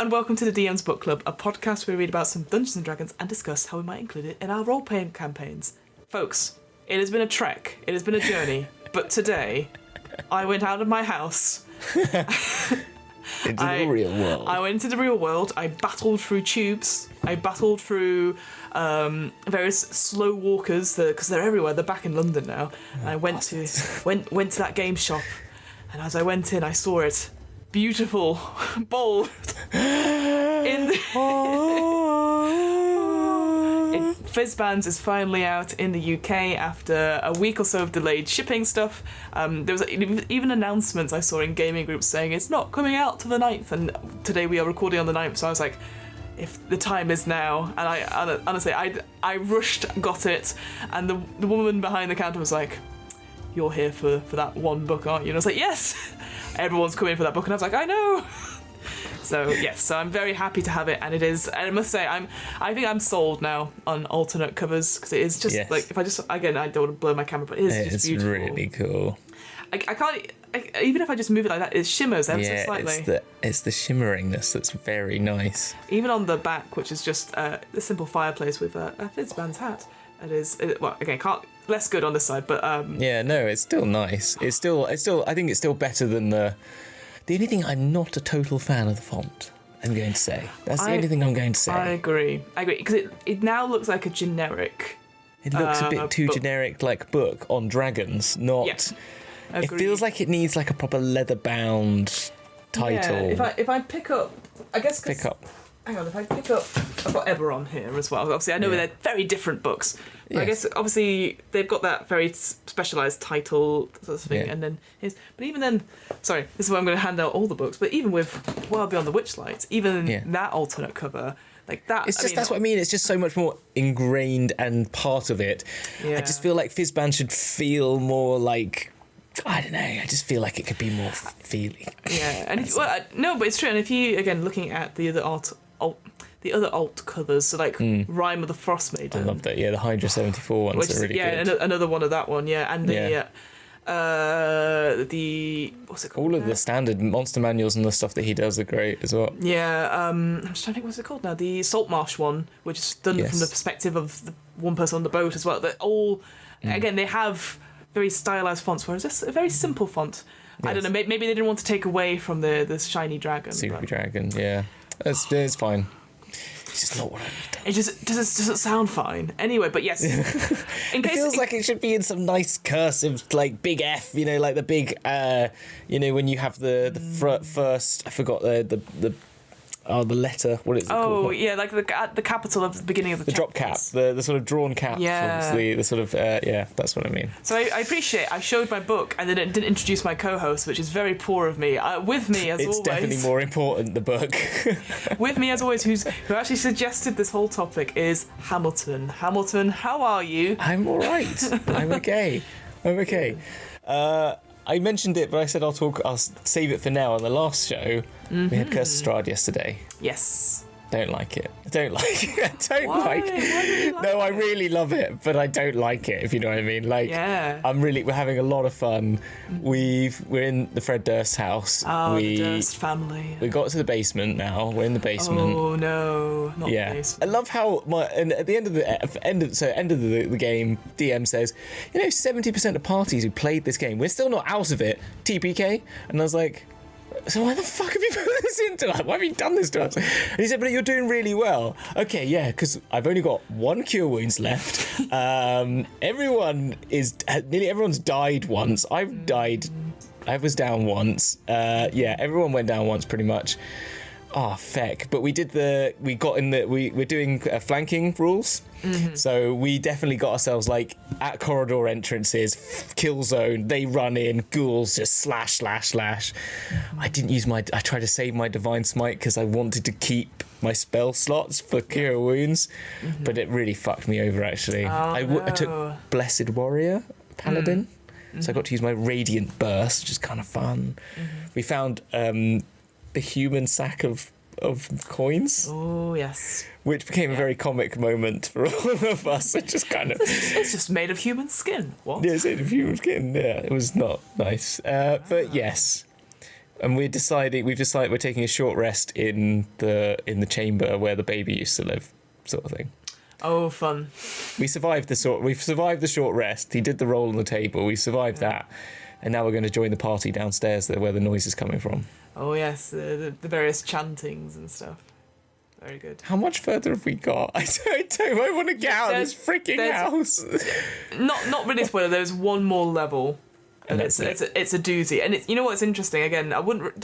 and welcome to the DM's Book Club, a podcast where we read about some Dungeons & Dragons and discuss how we might include it in our role-playing campaigns. Folks, it has been a trek, it has been a journey, but today I went out of my house. Into the real world. I went into the real world, I battled through tubes, I battled through various slow walkers, because they're everywhere, they're back in London now. And I went to that game shop, and as I went in, I saw it. Beautiful, bold. Fizban's is finally out in the UK after a week or so of delayed shipping stuff. There was even announcements I saw in gaming groups saying it's not coming out to the 9th, and today we are recording on the 9th, so I was like, if the time is now, and I honestly, I rushed, got it, and the woman behind the counter was like, you're here for that one book, aren't you? And I was like, yes! Everyone's coming for that book, and I was like, I know. So yes, so I'm very happy to have it, and it is. And I must say, I think I'm sold now on alternate covers, because it is just like, if I just again, I don't want to blow my camera, but it is just beautiful. It's really cool. I can't even if I just move it like that, it shimmers ever so slightly. It's the shimmeringness that's very nice. Even on the back, which is just the simple fireplace with a Fizban's hat. Well, again, less good on this side, but it's still nice. It's still. I think it's still better than the only thing I'm not a total fan of the font. I'm going to say that's the only thing I'm going to say. I agree because it now looks like a generic. It looks a bit too generic, like book on dragons. Not. Yeah, it feels like it needs like a proper leather bound title. Yeah, if I pick up, I guess. Hang on, if I pick up, I've got Eberron here as well. Obviously, I know they're very different books. But I guess, obviously, they've got that very specialised title sort of thing. And then but even then, sorry, this is where I'm going to hand out all the books, but even with Wild Beyond the Witchlight, even that alternate cover, like that... That's what I mean. It's just so much more ingrained and part of it. Yeah. I just feel like Fizban should feel more like... I don't know. I just feel like it could be more feely. Yeah, and no, but it's true. And if you again looking at the other alt covers, so like Rime of the Frost Maiden. I love that. Yeah, the Hydra 74 ones are really good. Yeah, another one of that one. Yeah, and the what's it called? All of the standard monster manuals and the stuff that he does are great as well. Yeah, I'm just trying to think what's it called now. The Saltmarsh one, which is done from the perspective of the one person on the boat as well. They're all again, they have very stylized fonts, whereas this is a very simple font. Yes. I don't know, maybe they didn't want to take away from the shiny dragon. Super dragon, yeah. It's fine. It's just not what I need. It just doesn't sound fine. Anyway, but yes. It feels like it should be in some nice cursive, like big F, like the big, when you have the first, I forgot the letter. What is it called? Oh, yeah, like the capital of the beginning of the drop cap, the sort of drawn cap. Yeah. The sort of, that's what I mean. So I appreciate I showed my book and then it didn't introduce my co-host, which is very poor of me. With me, as always. It's definitely more important, the book. With me, as always, who actually suggested this whole topic is Hamilton. Hamilton, how are you? I'm all right. I'm okay. I mentioned it, but I said I'll save it for now. On the last show, we had Curse Strahd yesterday. Yes. Don't like it. Why? Why do you like I really love it, but I don't like it, if you know what I mean. We're having a lot of fun. We're in the Fred Durst house. Oh, the Durst family. We got to the basement now. We're in the basement. Oh no, not the basement. I love how and at the end of the game, DM says, 70% of parties who played this game, we're still not out of it. TPK, and I was like, so why the fuck have you put this into us? Why have you done this to us? And he said, but you're doing really well. Okay, yeah, because I've only got 1 cure wounds left. Nearly everyone's died once. I've died. I was down once. Everyone went down once pretty much. Oh, feck. But we're doing flanking rules. Mm-hmm. So we definitely got ourselves at corridor entrances, kill zone, they run in, ghouls just slash. Mm-hmm. I tried to save my divine smite because I wanted to keep my spell slots for cure wounds, but it really fucked me over actually. I took Blessed Warrior, Paladin, so I got to use my Radiant Burst, which is kind of fun. Mm-hmm. We found the human sack of coins. Oh, yes. Which became a very comic moment for all of us. It just kind of... It's just made of human skin. What? Yeah, it's made of human skin. Yeah, it was not nice. But yes. And we've decided we're taking a short rest in the chamber where the baby used to live, sort of thing. Oh, fun. We've survived the short rest. He did the roll on the table. We survived that. And now we're going to join the party downstairs there where the noise is coming from. Oh, yes, the various chantings and stuff. Very good. How much further have we got? I want to get out of this freaking house. Not really spoiler. There's one more level, and it's a doozy. And you know what's interesting? Again, I wouldn't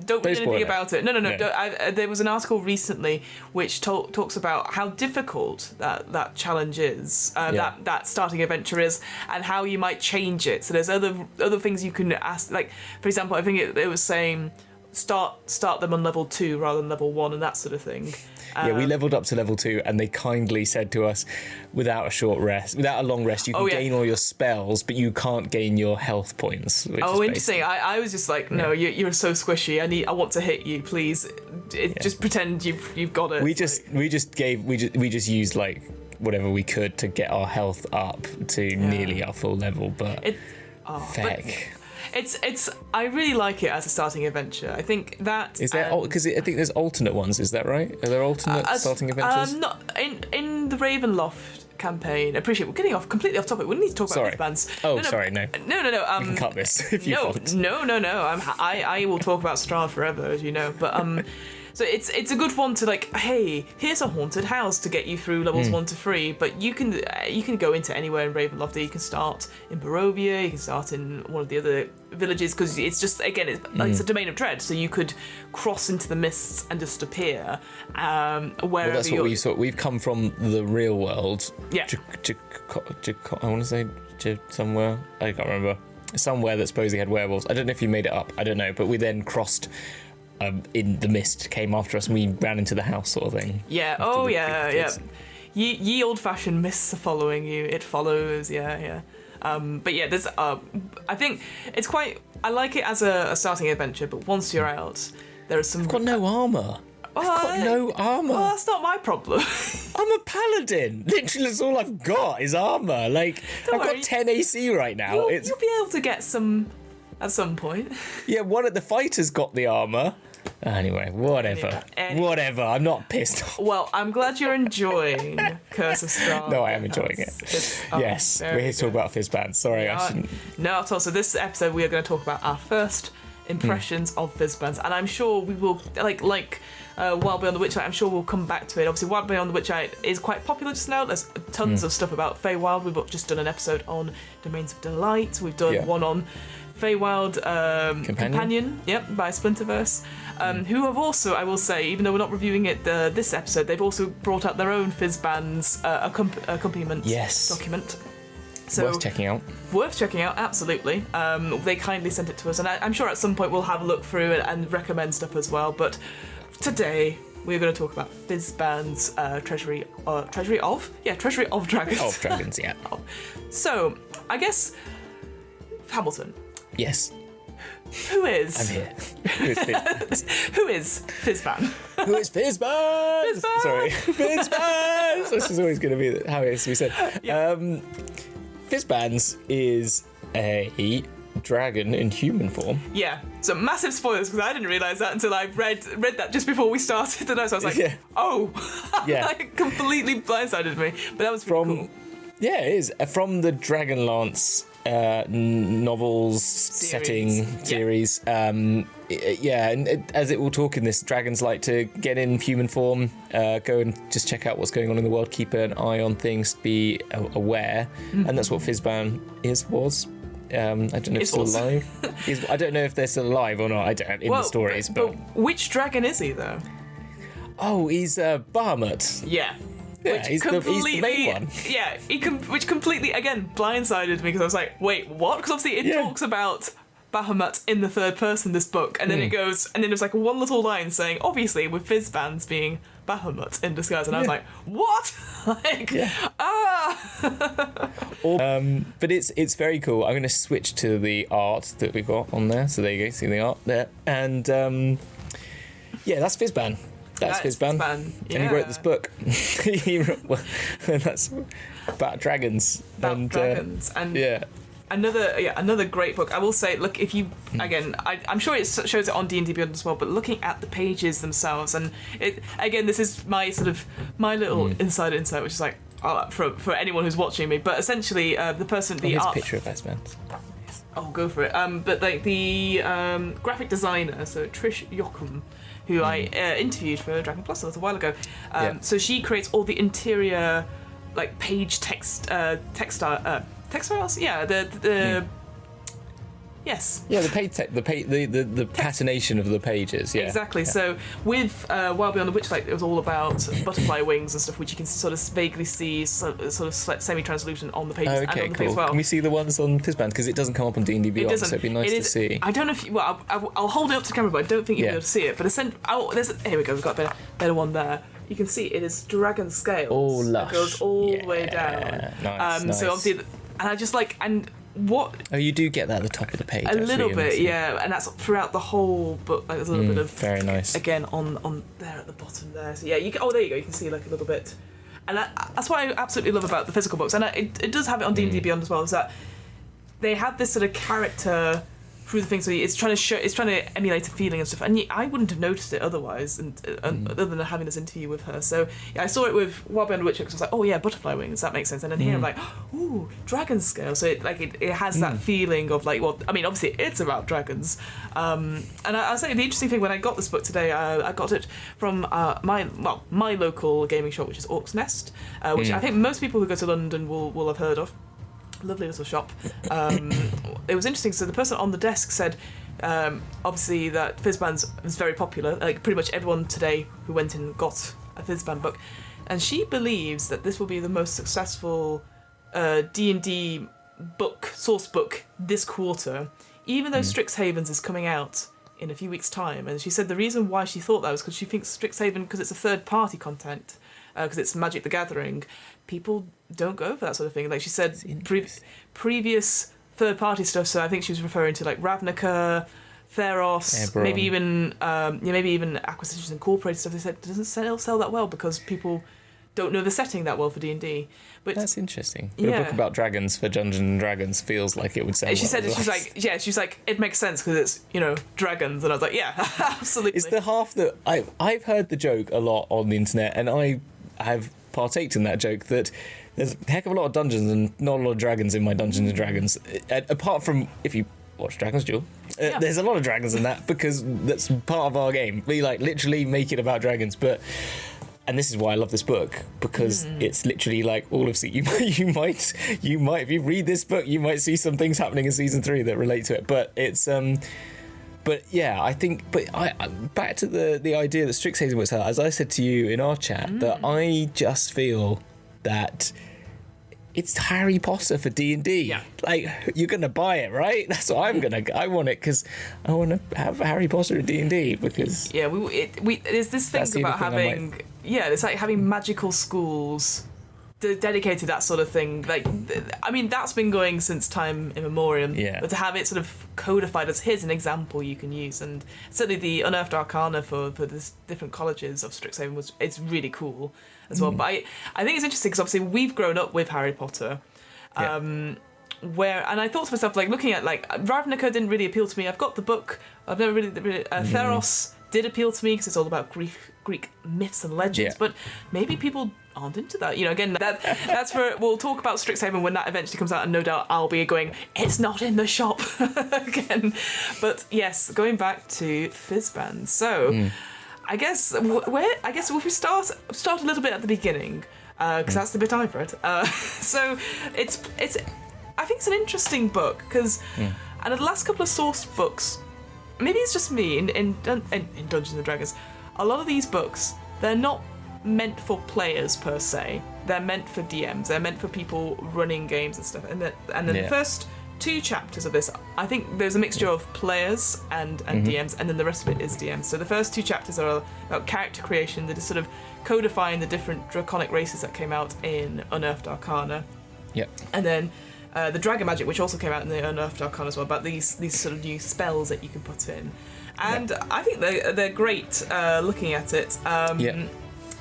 don't read anything about it. No. There was an article recently which talks about how difficult that challenge is, that starting adventure is, and how you might change it. So there's other things you can ask. Like, for example, I think it was saying start them on level 2 rather than level 1 and that sort of thing. We leveled up to level 2 and they kindly said to us, without a long rest, you can gain all your spells, but you can't gain your health points. Interesting. I was just like, no, you're so squishy. I want to hit you, please. Just pretend you've got it. We just used like whatever we could to get our health up to nearly our full level, but feck. I really like it as a starting adventure. I think that is there because I think there's alternate ones. Is that right? Are there alternate starting adventures? Not in the Ravenloft campaign. I appreciate we're getting completely off topic. We need to talk about Fizban's. Oh, sorry, no. No. We can cut this if you want. No. I will talk about Strahd forever, as you know. But so it's a good one to like. Hey, here's a haunted house to get you through levels 1 to 3. But you can go into anywhere in Ravenloft. You can start in Barovia. You can start in one of the other villages because it's just it's a domain of dread. So you could cross into the mists and just appear wherever. Well, that's what we've we've come from the real world. Yeah. I want to say somewhere. I can't remember. Somewhere that supposedly had werewolves. I don't know if you made it up. I don't know. But we then crossed. In the mist came after us and we ran into the house, sort of thing. Yeah. Oh, yeah. Ye old-fashioned mists are following you. It follows. Yeah. But yeah, there's. I think it's quite. I like it as a starting adventure, but once you're out, there are some. I've got no armor. I've got no armor. Well, that's not my problem. I'm a paladin. Literally, that's all I've got is armor. Like, I've got 10 AC right now. You'll be able to get some at some point. Yeah, one of the fighters got the armor. Anyway, whatever. Whatever. I'm not pissed off. Well, I'm glad you're enjoying Curse of Strahd. No, I am enjoying it. Yes, we're here to talk about Fizban. Sorry, I shouldn't. No, at all. So this episode, we are going to talk about our first impressions of Fizban, and I'm sure we will like Wild Beyond the Witchlight. I'm sure we'll come back to it. Obviously, Wild Beyond the Witchlight is quite popular just now. There's tons of stuff about Feywild. We've just done an episode on Domains of Delight. We've done one on Feywild Companion, by Splinterverse, who have also, I will say, even though we're not reviewing it this episode, they've also brought out their own Fizban's accompaniment document. So, worth checking out, absolutely. They kindly sent it to us, and I'm sure at some point we'll have a look through and recommend stuff as well. But today we're going to talk about Fizban's Treasury of Dragons. Of Dragons, yeah. So, I guess, Hamilton. Yes. Who is? I'm here. Who is Fizban? Who is Fizban? Who is Fizban? Fizban! Sorry. Fizban! This is always going to be how it is to be said. Yeah. Fizban's is a dragon in human form. Yeah. So massive spoilers because I didn't realise that until I read that just before we started. And so I was like, oh. Yeah. It completely blindsided me. But that was pretty cool. Yeah, it is. From the Dragonlance novels series. And as it will talk in this, dragons like to get in human form, go and just check out what's going on in the world, keep an eye on things, be aware, and that's what Fizban was. I don't know if still alive. I don't know if they're still alive or not. I don't in the stories. But which dragon is he though? Oh, he's Bahamut. Yeah. Yeah, he's the main one. Yeah, which completely, again, blindsided me because I was like, wait, what? Because obviously it talks about Bahamut in the third person, this book, and then it goes, and then there's like one little line saying, obviously, with Fizban's being Bahamut in disguise, and I was like, what? But it's very cool. I'm going to switch to the art that we've got on there. So there you go, see the art there. And that's Fizban. That's Fizban. Yeah. And he wrote this book. That's about dragons. And another great book. I will say, look, if you again, I'm sure it shows it on D&D Beyond as well. But looking at the pages themselves, and it again, this is my little inside insight, which is like for anyone who's watching me. But essentially, the person, the here's art. a picture of Fizban. Oh, go for it. But like the graphic designer, so Trish Yocum, who I interviewed for Dragon Plus a little while ago. So she creates all the interior, like page textiles. Yeah, the yes. Yeah, the patination of the pages. Yeah, exactly. Yeah. So with Wild Beyond the Witchlight, it was all about butterfly wings and stuff, which you can sort of vaguely see, sort of semi-translucent on the pages and on the page as well. Can we see the ones on Fizban? Because it doesn't come up on D&D Beyond, so it'd be nice to see. I don't know if I'll hold it up to the camera, but I don't think you'll be able to see it. But here we go. We've got a better one there. You can see it is dragon scales. Oh, lush. It goes all the way down. Nice. So obviously, and I just like what. Oh, you do get that at the top of the page. A little bit, yeah, and that's throughout the whole book. Like there's a little bit of very nice. Again on there at the bottom there. So yeah, there you go. You can see like a little bit, and that's what I absolutely love about the physical books, and it does have it on D&D Beyond as well. Is that they have this sort of character through the thing, so it's trying to emulate a feeling and stuff. And I wouldn't have noticed it otherwise, and other than having this interview with her. So yeah, I saw it with Wild Beyond the Witch, because I was like, oh yeah, butterfly wings, that makes sense. And then here I'm like, ooh, dragon scale. So it has that feeling of like, well, I mean, obviously it's about dragons. And I'll say the interesting thing when I got this book today, I got it from my local gaming shop, which is Orc's Nest, which I think most people who go to London will have heard of. Lovely little shop. It was interesting. So the person on the desk said, obviously that Fizban was very popular. Like pretty much everyone today who went in got a Fizban book, and she believes that this will be the most successful D&D source book this quarter, even though Strixhaven's is coming out in a few weeks' time. And she said the reason why she thought that was because she thinks Strixhaven, because it's a third-party content, because it's Magic the Gathering, people don't go for that sort of thing. Like she said, previous third-party stuff. So I think she was referring to like Ravnica, Theros, maybe even Acquisitions Incorporated stuff. They said it doesn't sell that well because people don't know the setting that well for D&D. But that's interesting. But a book about dragons for Dungeons and Dragons feels like it would sell. She said she's like it makes sense because it's dragons, and I was like, yeah, absolutely. It's the half that I've heard the joke a lot on the internet, and I have partaked in that joke that there's a heck of a lot of dungeons and not a lot of dragons in my Dungeons and Dragons. Apart from if you watch Dragon's Duel, there's a lot of dragons in that because that's part of our game. We like literally make it about dragons, and this is why I love this book, because it's literally like all of you might if you read this book you might see some things happening in season 3 that relate to it. But it's but yeah, I think. But I back to the idea that Strixhaven was her. As I said to you in our chat, that I just feel that it's Harry Potter for D&D. Yeah. Like you're gonna buy it, right? That's what I'm gonna. I want it because I want to have Harry Potter in D&D because there's this thing about having it's like having magical schools dedicated to that sort of thing. Like, I mean, that's been going since time immemorial. Yeah. But to have it sort of codified as here's an example you can use, and certainly the Unearthed Arcana for the different colleges of Strixhaven it's really cool as well. But I think it's interesting because obviously we've grown up with Harry Potter. And I thought to myself, like, looking at like Ravnica didn't really appeal to me. I've got the book. I've never really Theros did appeal to me because it's all about Greek myths and legends. But maybe people aren't into that. Again, that's where we'll talk about Strixhaven when that eventually comes out, and no doubt I'll be going, it's not in the shop again. But yes, going back to Fizban. So I guess if we start a little bit at the beginning, because that's the bit I've read. So it's I think it's an interesting book because, and the last couple of source books, maybe it's just me in Dungeons and Dragons, a lot of these books, they're not meant for players per se. They're meant for DMs. They're meant for people running games and stuff. And then the first 2 chapters of this, I think there's a mixture of players and DMs, and then the rest of it is DMs. So the first 2 chapters are about character creation. They're just sort of codifying the different draconic races that came out in Unearthed Arcana. Yep. And then the Dragon Magic, which also came out in the Unearthed Arcana as well, about these sort of new spells that you can put in. And I think they're great looking at it.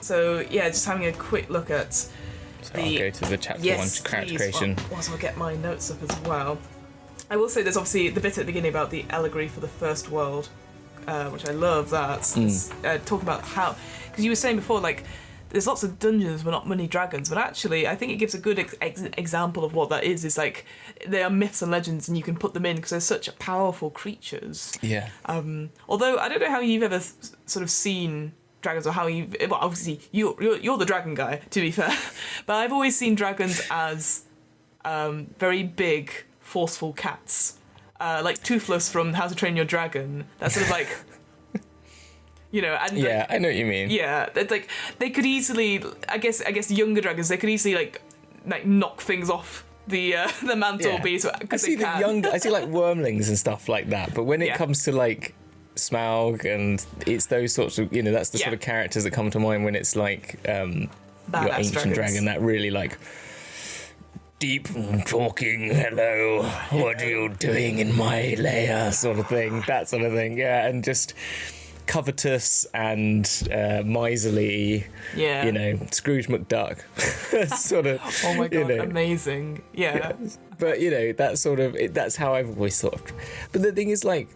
So yeah, just having a quick look at I'll go to the chapter 1, character creation. Whilst I'll get my notes up as well. I will say there's obviously the bit at the beginning about the allegory for the first world, which I love. Talk about how, because you were saying before, like, there's lots of dungeons but not many dragons, but actually I think it gives a good example of what that is. Is like they are myths and legends, and you can put them in because they're such powerful creatures. Yeah. Although I don't know how you've ever sort of seen dragons, or how you, well, obviously you're the dragon guy, to be fair, but I've always seen dragons as very big, forceful cats, like Toothless from How to Train Your Dragon. That's sort of like, you know, and yeah, like, I know what you mean. yeah, it's like they could easily, I guess younger dragons, they could easily like knock things off the mantelpiece. I see I see like wormlings and stuff like that, but when it comes to like Smaug, and it's those sorts of, you know, that's the sort of characters that come to mind when it's like your ancient dragon, that really like deep talking, hello, what are you doing in my lair, sort of thing, that sort of thing. Yeah, and just covetous and miserly, you know, Scrooge McDuck sort of. Oh my god, you know, amazing. Yeah. But you know, that sort of, that's how I've always thought of. But the thing is, like,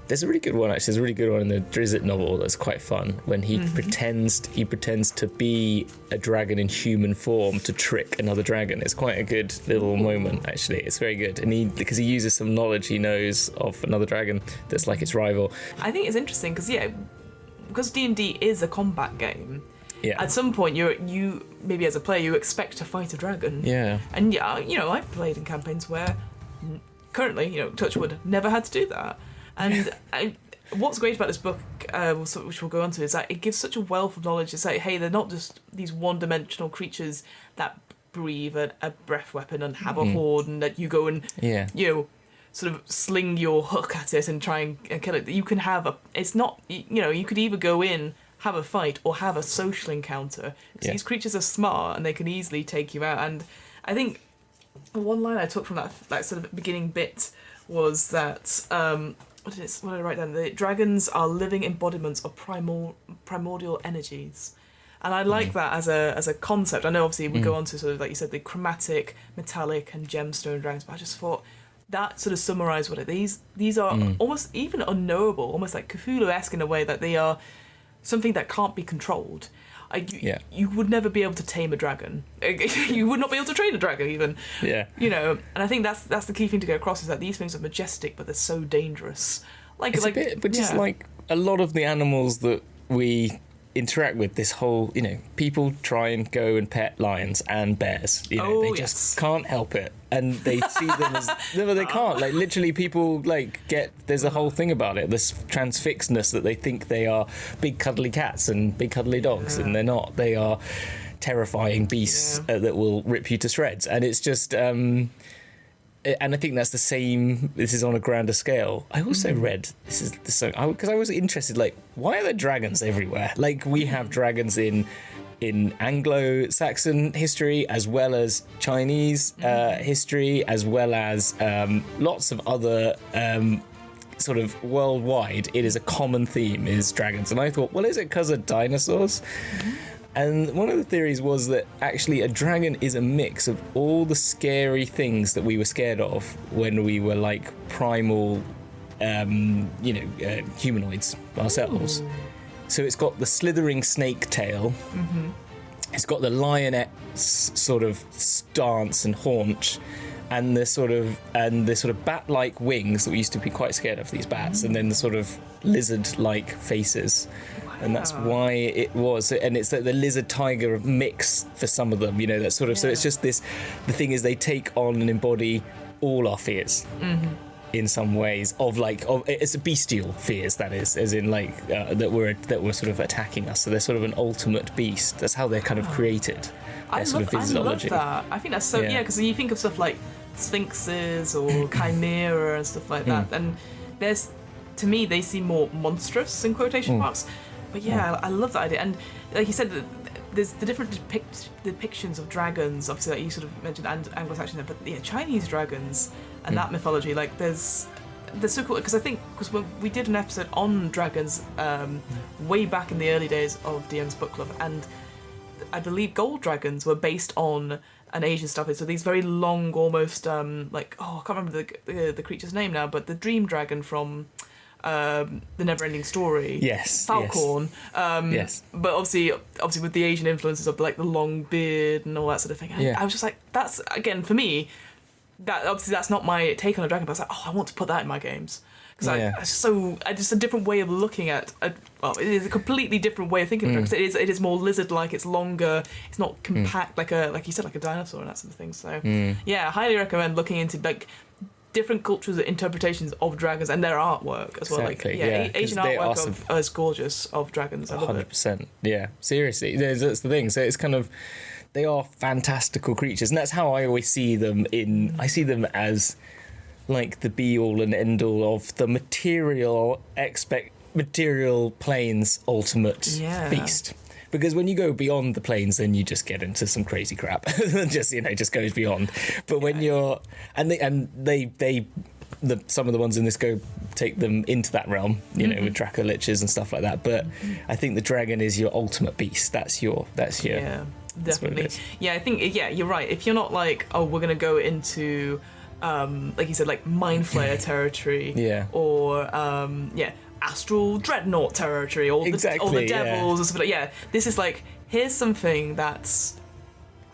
there's a really good one, actually. There's a really good one in the Drizzt novel that's quite fun, when he pretends to be a dragon in human form to trick another dragon. It's quite a good little moment, actually. It's very good, and because he uses some knowledge he knows of another dragon that's like its rival. I think it's interesting because D&D is a combat game. Yeah. At some point, you maybe as a player you expect to fight a dragon. Yeah. And you know, I've played in campaigns where currently, you know, touch wood, never had to do that. And what's great about this book, which we'll go on to, is that it gives such a wealth of knowledge. It's like, hey, they're not just these one-dimensional creatures that breathe a breath weapon and have a hoard, and that you go and, you know, sort of sling your hook at it and try and kill it. You can have it's not, you know, you could either go in, have a fight, or have a social encounter. Because these creatures are smart and they can easily take you out. And I think one line I took from that sort of beginning bit was that, what did I write down? The dragons are living embodiments of primordial energies. And I like that as a concept. I know obviously we go on to sort of, like you said, the chromatic, metallic and gemstone dragons, but I just thought that sort of summarised what it is. These are almost even unknowable, almost like Cthulhu-esque in a way, that they are something that can't be controlled. You would never be able to tame a dragon. You would not be able to train a dragon even. Yeah. You know, and I think that's the key thing to go across, is that these things are majestic, but they're so dangerous. It's a bit, but just like a lot of the animals that we interact with, this whole, you know, people try and go and pet lions and bears. You know, they just can't help it, and they see them as no, they can't. Like literally, people like there's a whole thing about it. This transfixedness that they think they are big cuddly cats and big cuddly dogs, and they're not. They are terrifying beasts that will rip you to shreds, and it's just. And I think that's the same. This is on a grander scale. I also read because I was interested. Like, why are there dragons everywhere? Like, we have dragons in Anglo-Saxon history, as well as Chinese history, as well as lots of other sort of worldwide. It is a common theme, is dragons. And I thought, well, is it because of dinosaurs? And one of the theories was that actually a dragon is a mix of all the scary things that we were scared of when we were like primal, humanoids ourselves. Ooh. So it's got the slithering snake tail. It's got the lioness sort of stance and haunch, and the sort of bat-like wings that we used to be quite scared of, these bats, and then the sort of lizard-like faces. And that's why it was, and it's the lizard tiger mix for some of them, you know, that sort of. So it's just this. The thing is, they take on and embody all our fears in some ways. It's a bestial fears, that is, as in like that were sort of attacking us. So they're sort of an ultimate beast. That's how they're kind of created. I love that. I think that's so because you think of stuff like sphinxes or chimera and stuff like that, and to me they seem more monstrous in quotation marks. But I love that idea. And like you said, there's the different depictions of dragons, obviously, like you sort of mentioned Anglo-Saxon, but Chinese dragons and that mythology, like they're so cool. Because when we did an episode on dragons way back in the early days of DM's book club, and I believe gold dragons were based on and Asian stuff is so these very long, almost like I can't remember the creature's name now, but the dream dragon from the Neverending Story. Yes. Falcorn. Yes. But obviously with the Asian influences of like the long beard and all that sort of thing. I was just like, that's again for me. That obviously that's not my take on a dragon, but I was like, I want to put that in my games. Because just a different way of looking at. It is a completely different way of thinking about it. Because it is more lizard-like. It's longer. It's not compact like you said, like a dinosaur and that sort of thing. So I highly recommend looking into like different cultures' interpretations of dragons and their artwork as well. Exactly, like Asian artwork is gorgeous of dragons. I love 100%. Yeah, seriously, that's the thing. So it's kind of. They are fantastical creatures, and that's how I always see them. I see them as like the be all and end all of the material planes ultimate beast. Because when you go beyond the planes, then you just get into some crazy crap. just goes beyond. But when you're some of the ones in this take them into that realm, with Draco liches and stuff like that. But I think the dragon is your ultimate beast. That's your definitely. I think you're right. If you're not like, we're gonna go into like you said, like Mind Flayer territory, or Astral Dreadnought territory, or the devils, or something like this is like, here's something that's,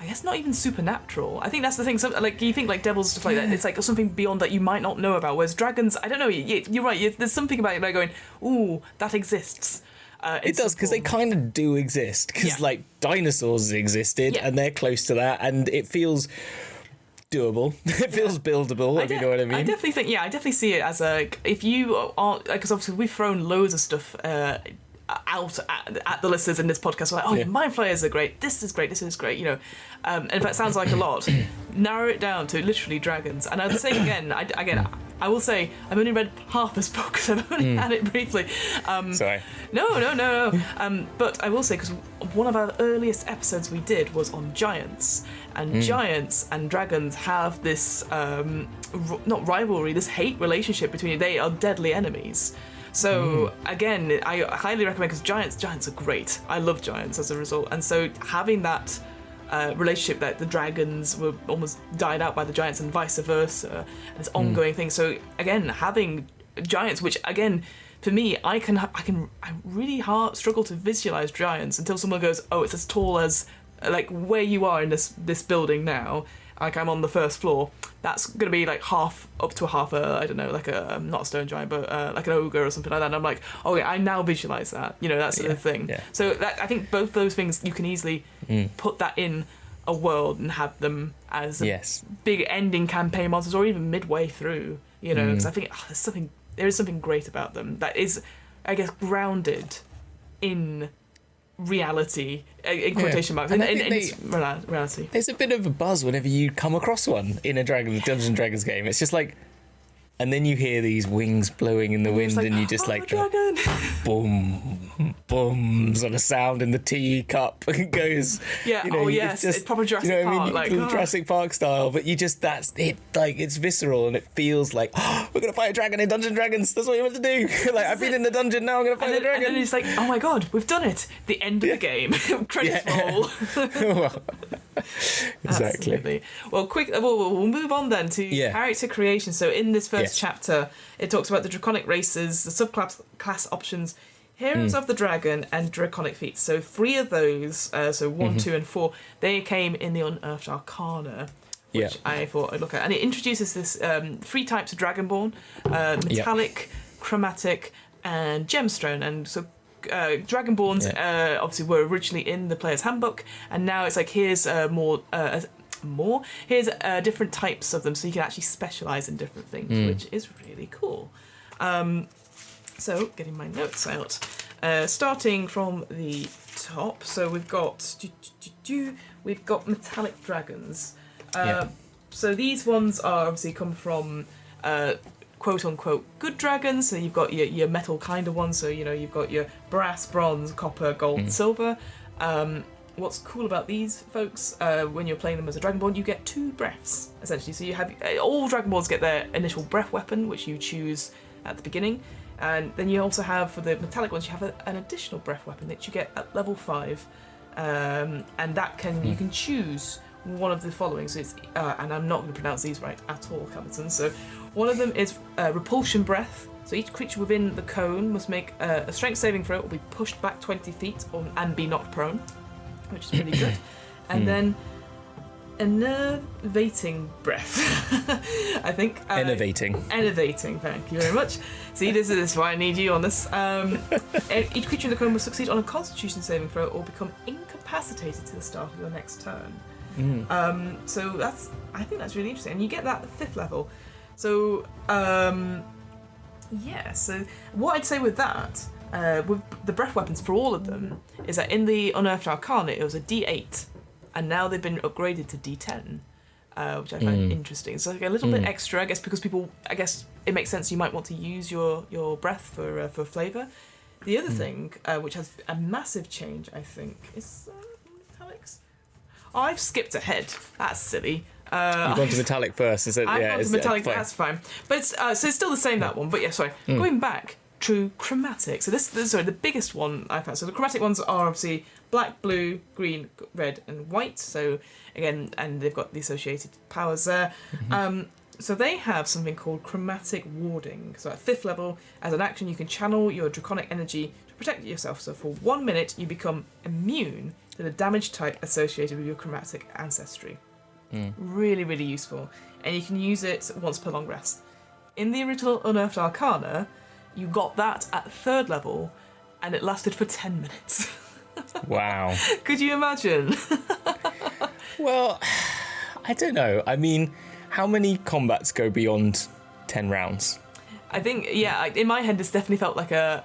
I guess, not even supernatural. I think that's the thing. Like you think like devils and stuff like that. It's like something beyond that you might not know about. Whereas dragons, I don't know. You're right. There's something about it like going, ooh, that exists. It does, because they kind of do exist. Because like dinosaurs existed, and they're close to that, and it feels doable. It feels buildable. If you know what I mean. I definitely think. I definitely see it as if you are, because obviously we've thrown loads of stuff out at the listeners in this podcast. We're like, Mind Flayers are great. This is great. This is great. And if that sounds like a lot, narrow it down to literally dragons. And I'd say again, I will say I've only read half this book because I've only had it briefly. Sorry. No. But I will say, because one of our earliest episodes we did was on giants, and giants and dragons have this not rivalry, this hate relationship between you. They are deadly enemies. So again, I highly recommend, because giants are great. I love giants as a result, and so having that relationship that the dragons were almost died out by the giants and vice versa, and this ongoing thing. So again, having giants, which again, for me, I really struggle to visualize giants until someone goes, it's as tall as like where you are in this building now. Like I'm on the first floor. That's gonna be like up to half I don't know, like a not a stone giant, but like an ogre or something like that. And I'm like, I now visualize that, that sort of thing. Yeah. So that, I think both those things, you can easily put that in a world and have them as big ending campaign monsters, or even midway through. Because I think there is something great about them that is, I guess, grounded in reality, in quotation marks, and it's reality. There's a bit of a buzz whenever you come across one in a Dungeons and Dragons game. It's just like, and then you hear these wings blowing in the wind, and you just like dragon. Boom, boom, sort of sound in the teacup goes. Yeah. It's proper Jurassic Park, like Jurassic Park style. But you just, that's it. Like, it's visceral, and it feels like, we're gonna fight a dragon in Dungeons and Dragons. That's what you're meant to do. Like, I've been in the dungeon, now I'm gonna fight a dragon. And then it's like, oh my god, we've done it. The end of the game. Credits roll. Exactly. Absolutely. Well, we'll move on then to character creation. So in this first chapter, it talks about the draconic races, the subclass options, heroes of the dragon, and draconic feats. So 3 of those, so 1, 2, and 4, they came in the Unearthed Arcana, which I thought I'd look at. And it introduces this 3 types of Dragonborn, metallic, chromatic, and gemstone. And so Dragonborns obviously were originally in the player's handbook, and now it's like, here's here's different types of them, so you can actually specialize in different things, which is really cool. So getting my notes out, starting from the top, so we've got metallic dragons. So these ones are obviously come from quote unquote good dragons. So you've got your metal kind of ones, so you've got your brass, bronze, copper, gold, silver. What's cool about these folks, when you're playing them as a Dragonborn, you get 2 breaths, essentially. So you have, all Dragonborns get their initial breath weapon, which you choose at the beginning. And then you also have, for the metallic ones, you have an additional breath weapon that you get at level 5. And that you can choose one of the following. So it's, and I'm not going to pronounce these right at all, Hamilton. So one of them is repulsion breath. So each creature within the cone must make a strength saving throw or be pushed back 20 feet and be knocked prone, which is pretty good. And then enervating breath, I think. Enervating, thank you very much. See, this is why I need you on this. Each creature in the cone must succeed on a constitution saving throw or become incapacitated to the start of your next turn. So I think that's really interesting. And you get that at 5th level. So, so what I'd say with that, with the breath weapons for all of them, is that in the Unearthed Arcana it was a D8, and now they've been upgraded to D10, which I find interesting. So like a little bit extra, I guess, because people, I guess it makes sense you might want to use your breath for flavour. The other thing, which has a massive change, I think, is Alex. Oh, I've skipped ahead. That's silly. You've gone to metallic first, and said, I've gone to metallic. fine. That's fine. But it's, so it's still the same, that one. But yeah, sorry. Going back to chromatic. So this the biggest one I found. So the chromatic ones are obviously black, blue, green, red, and white. So again, and they've got the associated powers there. So they have something called chromatic warding. So at 5th level, as an action, you can channel your draconic energy to protect yourself. So for 1 minute, you become immune to the damage type associated with your chromatic ancestry. Really, really useful. And you can use it once per long rest. In the original Unearthed Arcana, you got that at 3rd level, and it lasted for 10 minutes. Wow. Could you imagine? Well, I don't know. I mean, how many combats go beyond 10 rounds? I think, in my head, this definitely felt like an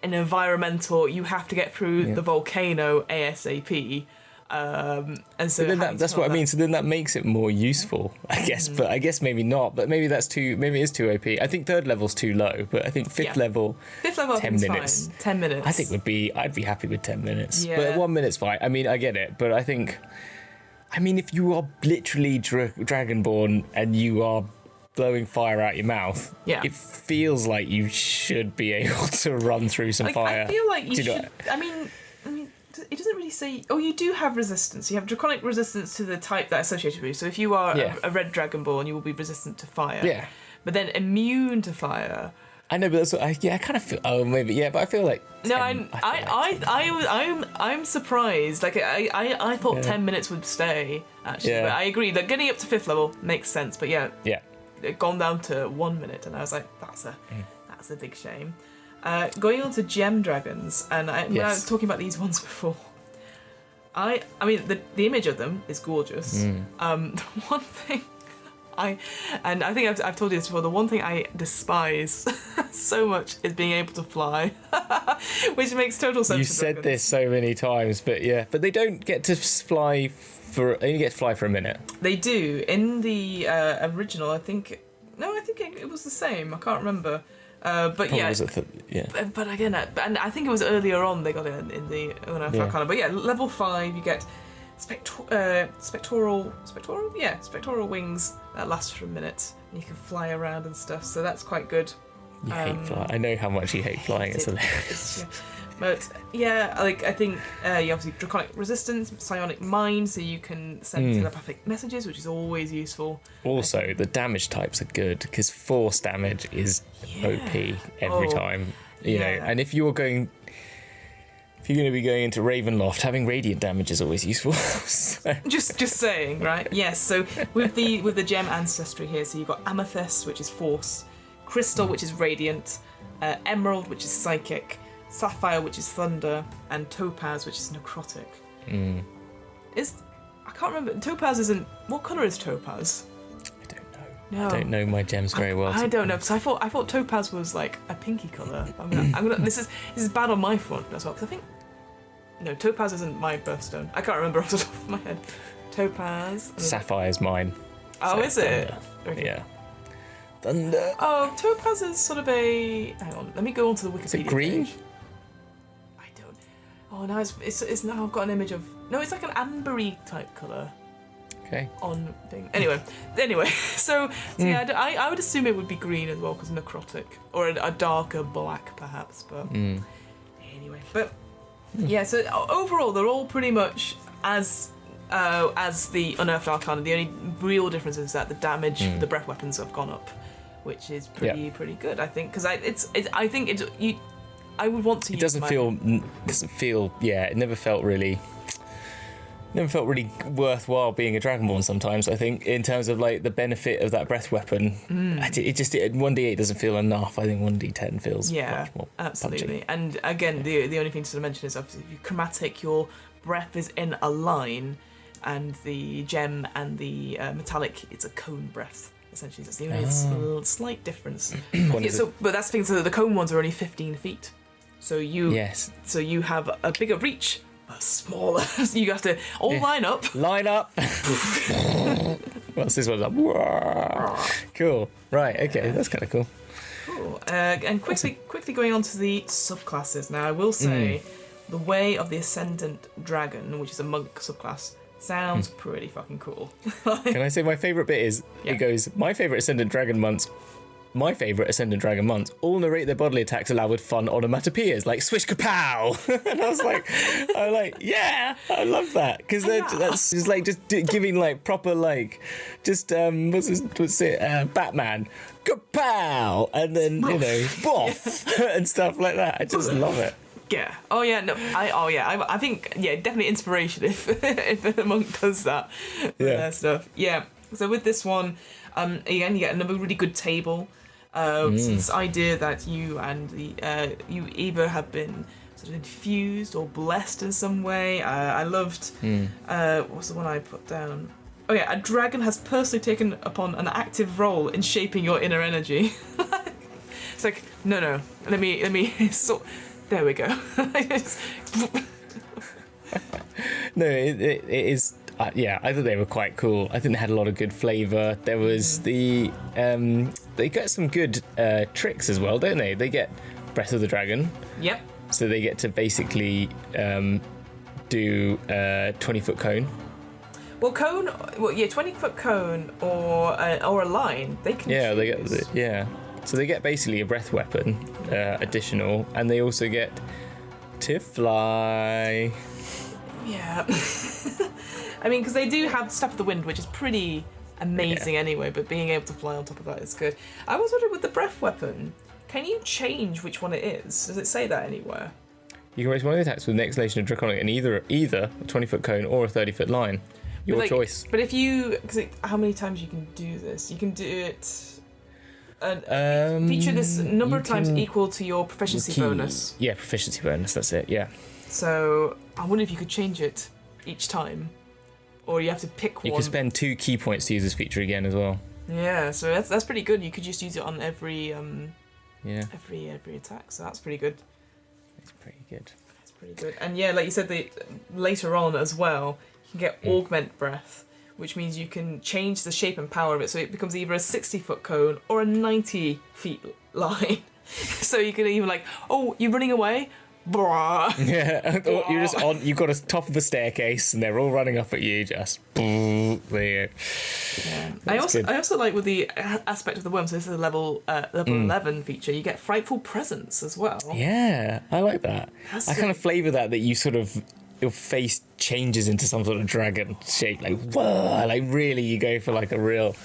environmental, you have to get through the volcano ASAP. And so then that's what I mean. So then that makes it more useful, I guess. But I guess maybe not. But maybe it is too OP. I think 3rd level's too low. But I think 5th level, 10 minutes. Fine. 10 minutes. I think I'd be happy with 10 minutes. Yeah. But 1 minute's fine. I mean, I get it. But I think, if you are literally Dragonborn and you are blowing fire out your mouth, it feels like you should be able to run through some fire. I feel like you should. It doesn't really say. Oh, you do have resistance. You have draconic resistance to the type that associated with you. So if you are a red Dragonborn, you will be resistant to fire. Yeah. But then immune to fire. I know, but that's what I kind of feel. Oh, maybe but I feel like. 10, I'm surprised. Like I thought 10 minutes would stay actually, but I agree. Like getting up to 5th level makes sense. But it gone down to 1 minute, and I was like, that's a big shame. Going on to gem dragons, and when I was talking about these ones before, I mean the image of them is gorgeous. The one thing I think I've told you this before. The one thing I despise so much is being able to fly, which makes total sense. You for said dragons. this so many times, but they don't get to fly they only get to fly for a minute. They do in the original. I think it was the same. I can't remember. But Probably yeah, but again, and I think it was earlier on they got it in the Unearthed Arcana. But level 5, you get spectral wings that last for a minute. And you can fly around and stuff, so that's quite good. You hate flying. I know how much you hate flying. It's hilarious. But I think you obviously draconic resistance, psionic mind, so you can send telepathic messages, which is always useful. Also, the damage types are good because force damage is OP every time. You know, and if you're going to be going into Ravenloft, having radiant damage is always useful. So. Just saying, right? Yes. So with the gem ancestry here, so you've got amethyst, which is force, crystal, which is radiant, emerald, which is psychic, sapphire, which is thunder, and topaz, which is necrotic. I can't remember. Topaz isn't. What colour is topaz? I don't know. No. I don't know my gems very well. I don't know, because I thought topaz was like a pinky colour. I'm gonna. This is bad on my front as well, because I think. No, topaz isn't my birthstone. I can't remember off the top of my head. Topaz. Sapphire's mine. Oh, is it? Okay. Yeah. Thunder. Oh, topaz is sort of a. Hang on, let me go onto the Wikipedia. Is it green? Page. I don't. Oh, now it's now I've got an image of. No, it's like an ambery type colour. Okay. On thing. Anyway, so yeah, I would assume it would be green as well because necrotic, or a darker black perhaps. But anyway, but yeah. So overall, they're all pretty much as as the Unearthed Arcana. The only real difference is that the damage for the breath weapons have gone up, which is pretty good, I think. Because I would want to. It doesn't feel. Yeah, it never felt really worthwhile being a Dragonborn sometimes, I think, in terms of like the benefit of that breath weapon. It just 1d8 doesn't feel enough. I think 1d10 feels much more absolutely. punchy. And again, the only thing to mention is obviously if you chromatic, your breath is in a line, and the gem and the metallic, it's a cone breath. Essentially, that's the only slight difference. But that's the thing. So the cone ones are only 15 feet. So you have a bigger reach. Smaller. You have to all line up. Line up. What's this one's up? Cool. Right. Okay. That's kind of cool. Cool. And quickly going on to the subclasses. Now, I will say, the Way of the Ascendant Dragon, which is a monk subclass, sounds pretty fucking cool. Can I say my favourite bit is it goes, my favourite Ascendant Dragon monks all narrate their bodily attacks aloud with fun onomatopoeias like swish kapow. And I was like, yeah, I love that, because that's just like giving like proper like just Batman kapow, and then boff and stuff like that. I just love it. Yeah. Oh yeah. No. I think definitely inspiration if a monk does that. Stuff. Yeah. So with this one, again, you get another really good table. So this idea that you and you either have been sort of infused or blessed in some way. I loved what's the one I put down? Oh yeah, a dragon has personally taken upon an active role in shaping your inner energy. It's like no, let me sort. There we go. No, it is. I thought they were quite cool. I think they had a lot of good flavour. There was they get some good tricks as well, don't they? They get Breath of the Dragon. Yep. So they get to basically do a 20-foot cone. Well, 20-foot cone or a line. They can. Yeah, So they get basically a breath weapon additional, and they also get to fly. Yeah. I mean, because they do have Step of the Wind, which is pretty amazing anyway, but being able to fly on top of that is good. I was wondering, with the breath weapon, can you change which one it is? Does it say that anywhere? You can raise one of the attacks with an exhalation of draconic and either a 20-foot cone or a 30-foot line. Your choice. But if you... how many times you can do this? You can do it... feature this number of times equal to your proficiency bonus. Yeah, proficiency bonus, that's it, yeah. So, I wonder if you could change it each time. Or you have to pick one. You could spend 2 key points to use this feature again as well. Yeah, so that's pretty good. You could just use it on every attack, so that's pretty good. It's pretty good. It's pretty good. And yeah, like you said, later on as well, you can get Augment Breath, which means you can change the shape and power of it, so it becomes either a 60-foot cone or a 90-feet line. So you can even you're running away? Brah. Yeah, you're just on. You've got a top of a staircase, and they're all running up at you. Just there you go. Yeah. I also like with the aspect of the worm. So this is a level 11 feature. You get Frightful Presence as well. Yeah, I like that. I kind of flavour that you sort of your face changes into some sort of dragon shape. Like whoa, really you go for like a real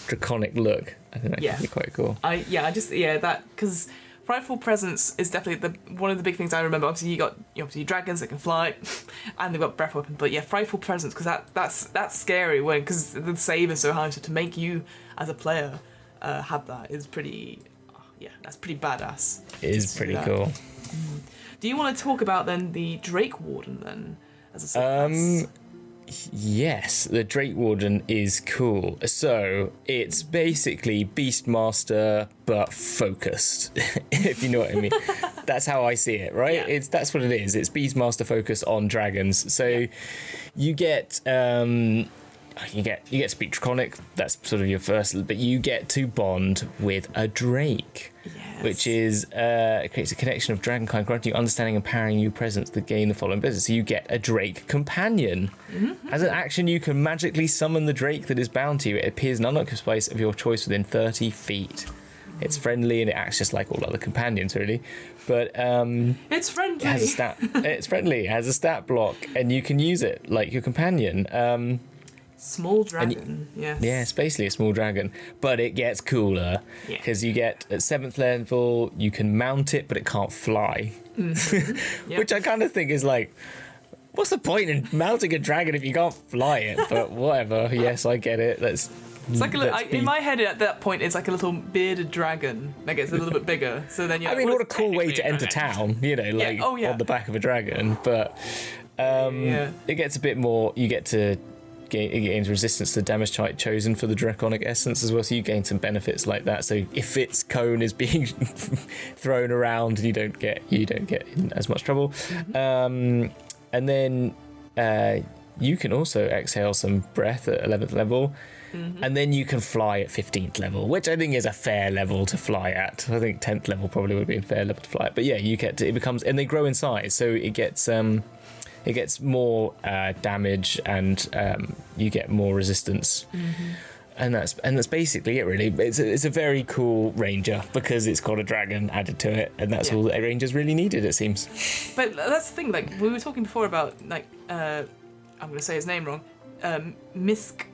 draconic look. I think that could be quite cool. That because. Frightful Presence is definitely one of the big things I remember. Obviously, you got dragons that can fly, and they've got breath weapon. But yeah, Frightful Presence, because that's scary because the save is so high. So to make you as a player have that is pretty, that's pretty badass. It is pretty cool. Do you want to talk about then the Drake Warden then as a subclass? Yes, the Drake Warden is cool. So it's basically Beastmaster but focused, if you know what I mean. That's how I see it, right? Yeah. That's what it is. It's Beastmaster focus on dragons. So you get speak draconic. That's sort of your first, but you get to bond with a drake. Yes. Which is creates a connection of dragonkind, granting you understanding and powering you presence that gain the following business. So you get a drake companion. Mm-hmm. As an action, you can magically summon the drake that is bound to you. It appears in an unoccupied space of your choice within 30 feet. It's friendly and it acts just like all other companions, really. But it's friendly. it has a stat. It's friendly. It has a stat block, and you can use it like your companion. Small dragon, yes. Yeah, it's basically a small dragon, but it gets cooler because you get at 7th level, you can mount it, but it can't fly. Yep. Which I kind of think is like, what's the point in mounting a dragon if you can't fly it? But whatever. Yes, I get it. It's like in my head at that point, it's like a little bearded dragon that gets a little bit bigger. So then I mean, what a cool way to enter town, like on the back of a dragon. But it gets a bit more. You get to. It gains resistance to damage type chosen for the draconic essence as well, so you gain some benefits like that. So if its cone is being thrown around, you don't get in as much trouble. And then you can also exhale some breath at 11th level, and then you can fly at 15th level, which I think is a fair level to fly at. I think 10th level probably would be a fair level to fly at. But yeah, it becomes, and they grow in size, so it gets more damage, and you get more resistance, and that's basically it. Really, it's a very cool ranger because it's got a dragon added to it, and that's all that rangers really needed, it seems. But that's the thing. Like we were talking before about, like I'm going to say his name wrong, Minsk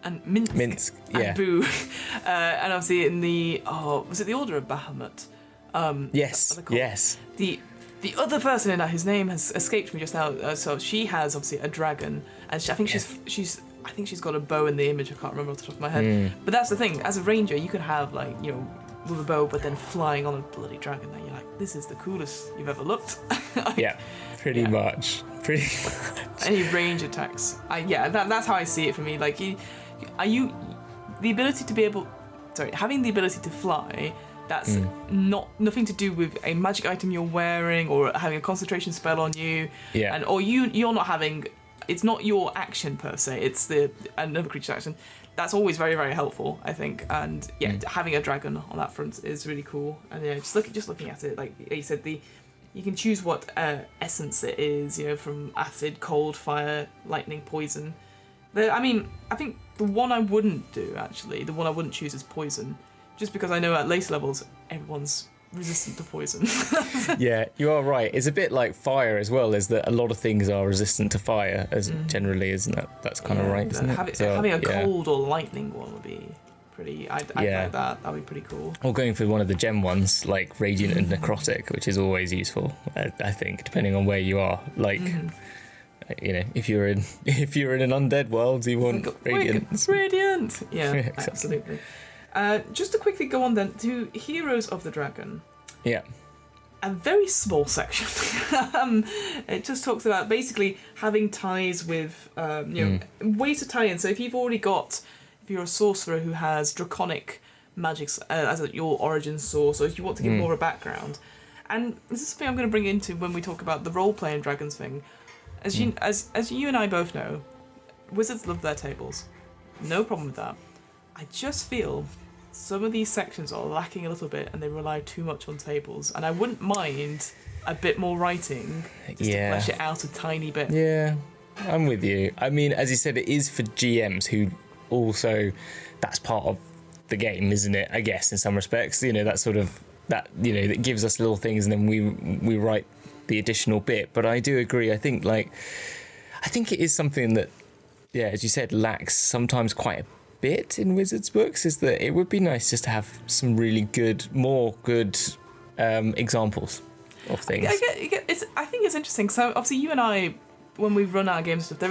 and Boo, and obviously in the was it the Order of Bahamut? Yes. The other person in that, whose name has escaped me just now, so she has obviously a dragon, and I think she's got a bow in the image. I can't remember off the top of my head. But that's the thing. As a ranger, you could have like with a bow, but then flying on a bloody dragon. And you're like, this is the coolest you've ever looked. Pretty much. Any range attacks. That's how I see it for me. Like, having the ability to fly. That's nothing to do with a magic item you're wearing or having a concentration spell on you. Yeah. Or you're not having. It's not your action per se. It's another creature's action. That's always very, very helpful, I think. And having a dragon on that front is really cool. And just looking at it, like you said, you can choose what essence it is. From acid, cold, fire, lightning, poison. I think the one I wouldn't choose is poison. Just because I know at later levels, everyone's resistant to poison. Yeah, you are right. It's a bit like fire as well, is that a lot of things are resistant to fire, generally, isn't it? That's kind of right, isn't it? Having a cold or lightning one would be pretty... I'd like that. That'd be pretty cool. Or going for one of the gem ones, like Radiant and Necrotic, which is always useful, I think, depending on where you are. Like... if you're in an undead world, you want Radiant. Radiant! Yeah, exactly. Absolutely. Just to quickly go on then to Heroes of the Dragon. Yeah. A very small section. It just talks about basically having ties with, ways to tie in. So if you're a sorcerer who has draconic magics as your origin source, or if you want to give more of a background. And this is something I'm going to bring into when we talk about the role-playing dragons thing. As you and I both know, wizards love their tables. No problem with that. I just feel some of these sections are lacking a little bit and they rely too much on tables, and I wouldn't mind a bit more writing just to flesh it out a tiny bit. Yeah, I'm with you. I mean, as you said, it is for GMs who also, that's part of the game, isn't it? I guess in some respects, that sort of, that gives us little things and then we write the additional bit. But I do agree. I think it is something that, as you said, lacks sometimes quite a bit in Wizards books, is that it would be nice just to have some really more good examples of things. I think it's interesting. So obviously you and I, when we run our game stuff,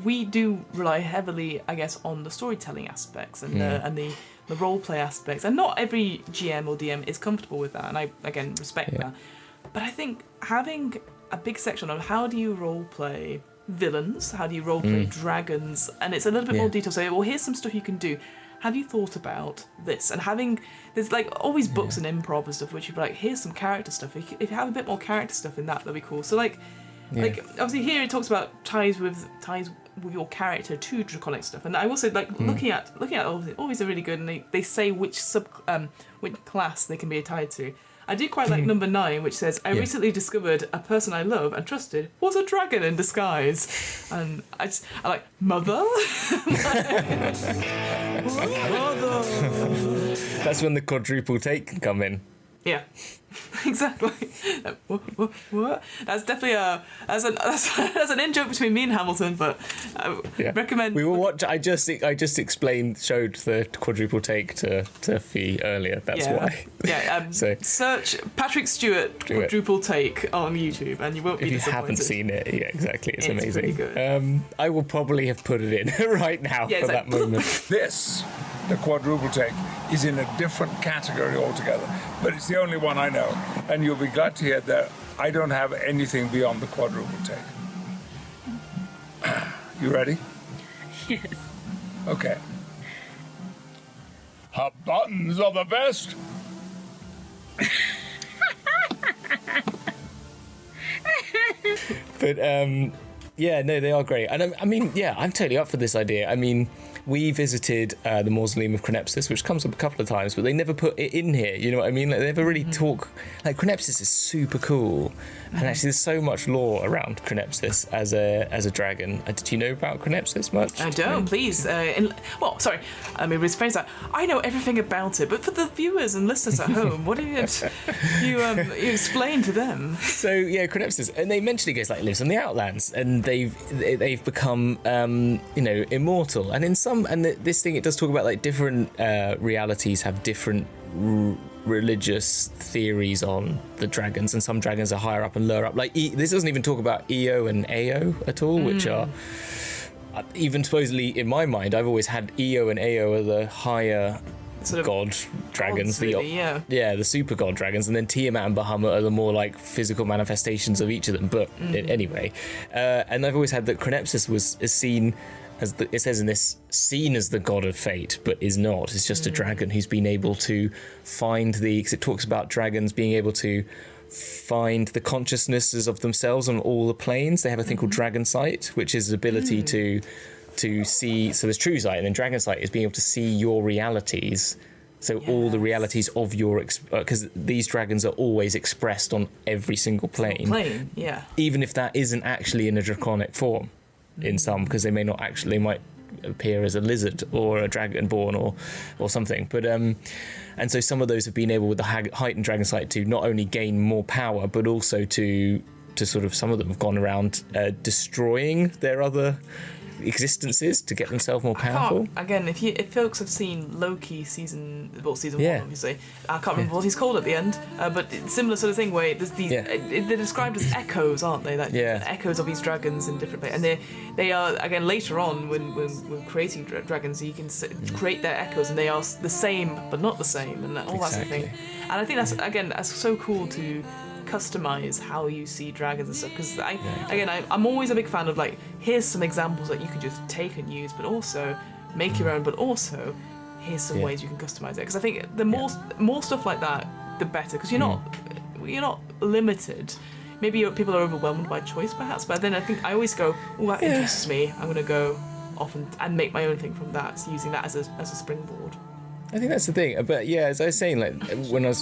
we do rely heavily, I guess, on the storytelling aspects and the role play aspects, and not every GM or DM is comfortable with that, and I again respect that. But I think having a big section on how do you role play villains, how do you roleplay dragons, and it's a little bit more detailed. So, well, here's some stuff you can do. Have you thought about this? And there's like always books and improv and stuff, which you're like, here's some character stuff. If you have a bit more character stuff in that'd be cool. So like obviously here it talks about ties with your character to draconic stuff, and I also like looking at always are really good, and they say which class they can be tied to. I do quite like number 9, which says, I recently discovered a person I love and trusted was a dragon in disguise. And I like, mother? Mother! That's when the quadruple take can come in. Yeah, exactly. What? That's definitely that's an in-joke between me and Hamilton, but I recommend... We will watch... I just showed the quadruple take to Fee earlier, that's why. Yeah, search Patrick Stewart quadruple take on YouTube and you won't be disappointed. If you haven't seen it, yeah, exactly, it's amazing. Pretty good. I will probably have put it in right now for that moment. This, the quadruple take, is in a different category altogether, but it's the only one I know, and you'll be glad to hear that I don't have anything beyond the quadruple take. You ready? Yes. Okay. Her buttons are the best. But yeah, no, they are great, and I mean, yeah, I'm totally up for this idea. I mean, we visited the mausoleum of Crenepsis, which comes up a couple of times, but they never put it in here. You know what I mean? Like, they never really talk. Like, Crenepsis is super cool, and actually, there's so much lore around Crenepsis as a dragon. Did you know about Crenepsis much? I don't. Please. Well, sorry. Let me rephrase that. I know everything about it, but for the viewers and listeners at home, what do you explain to them? So yeah, Crenepsis, and they mention it goes like lives on the Outlands, and they've become immortal, and in some this thing it does talk about like different realities have different religious theories on the dragons, and some dragons are higher up and lower up. Like this doesn't even talk about EO and AO at all, which are even supposedly in my mind I've always had EO and AO are the higher sort of god dragons, the super god dragons, and then Tiamat and Bahamut are the more like physical manifestations of each of them. But anyway, and I've always had that Crenepsis is seen as it says in this, seen as the god of fate, but is not. It's just a dragon who's been able to find because it talks about dragons being able to find the consciousnesses of themselves on all the planes. They have a thing called dragonsight, which is the ability to see. So there's true sight, and then dragonsight is being able to see your realities. So all the realities of your, because these dragons are always expressed on every single plane. Even if that isn't actually in a draconic form. In some, because they might appear as a lizard or a dragonborn or something. But and so some of those have been able with the heightened dragon sight to not only gain more power, but also to sort of, some of them have gone around destroying their other existences to get themselves more powerful. Again, if folks have seen Loki season 1, obviously, I can't remember what he's called at the end, but it's similar sort of thing where there's these. They're described as echoes, aren't they? Echoes of these dragons in different places, and they are again later on when creating dragons, you can create their echoes, and they are the same but not the same, and all that sort of thing. And I think that's so cool to customize how you see dragons and stuff, because I'm always a big fan of like, here's some examples that you can just take and use, but also make your own, but also here's some ways you can customize it, because I think the more stuff like that, the better, because you're not limited. Maybe people are overwhelmed by choice perhaps, but then I think I always go, that interests me, I'm gonna go off and make my own thing from that, using that as a springboard. I think that's the thing, but yeah, as I was saying, like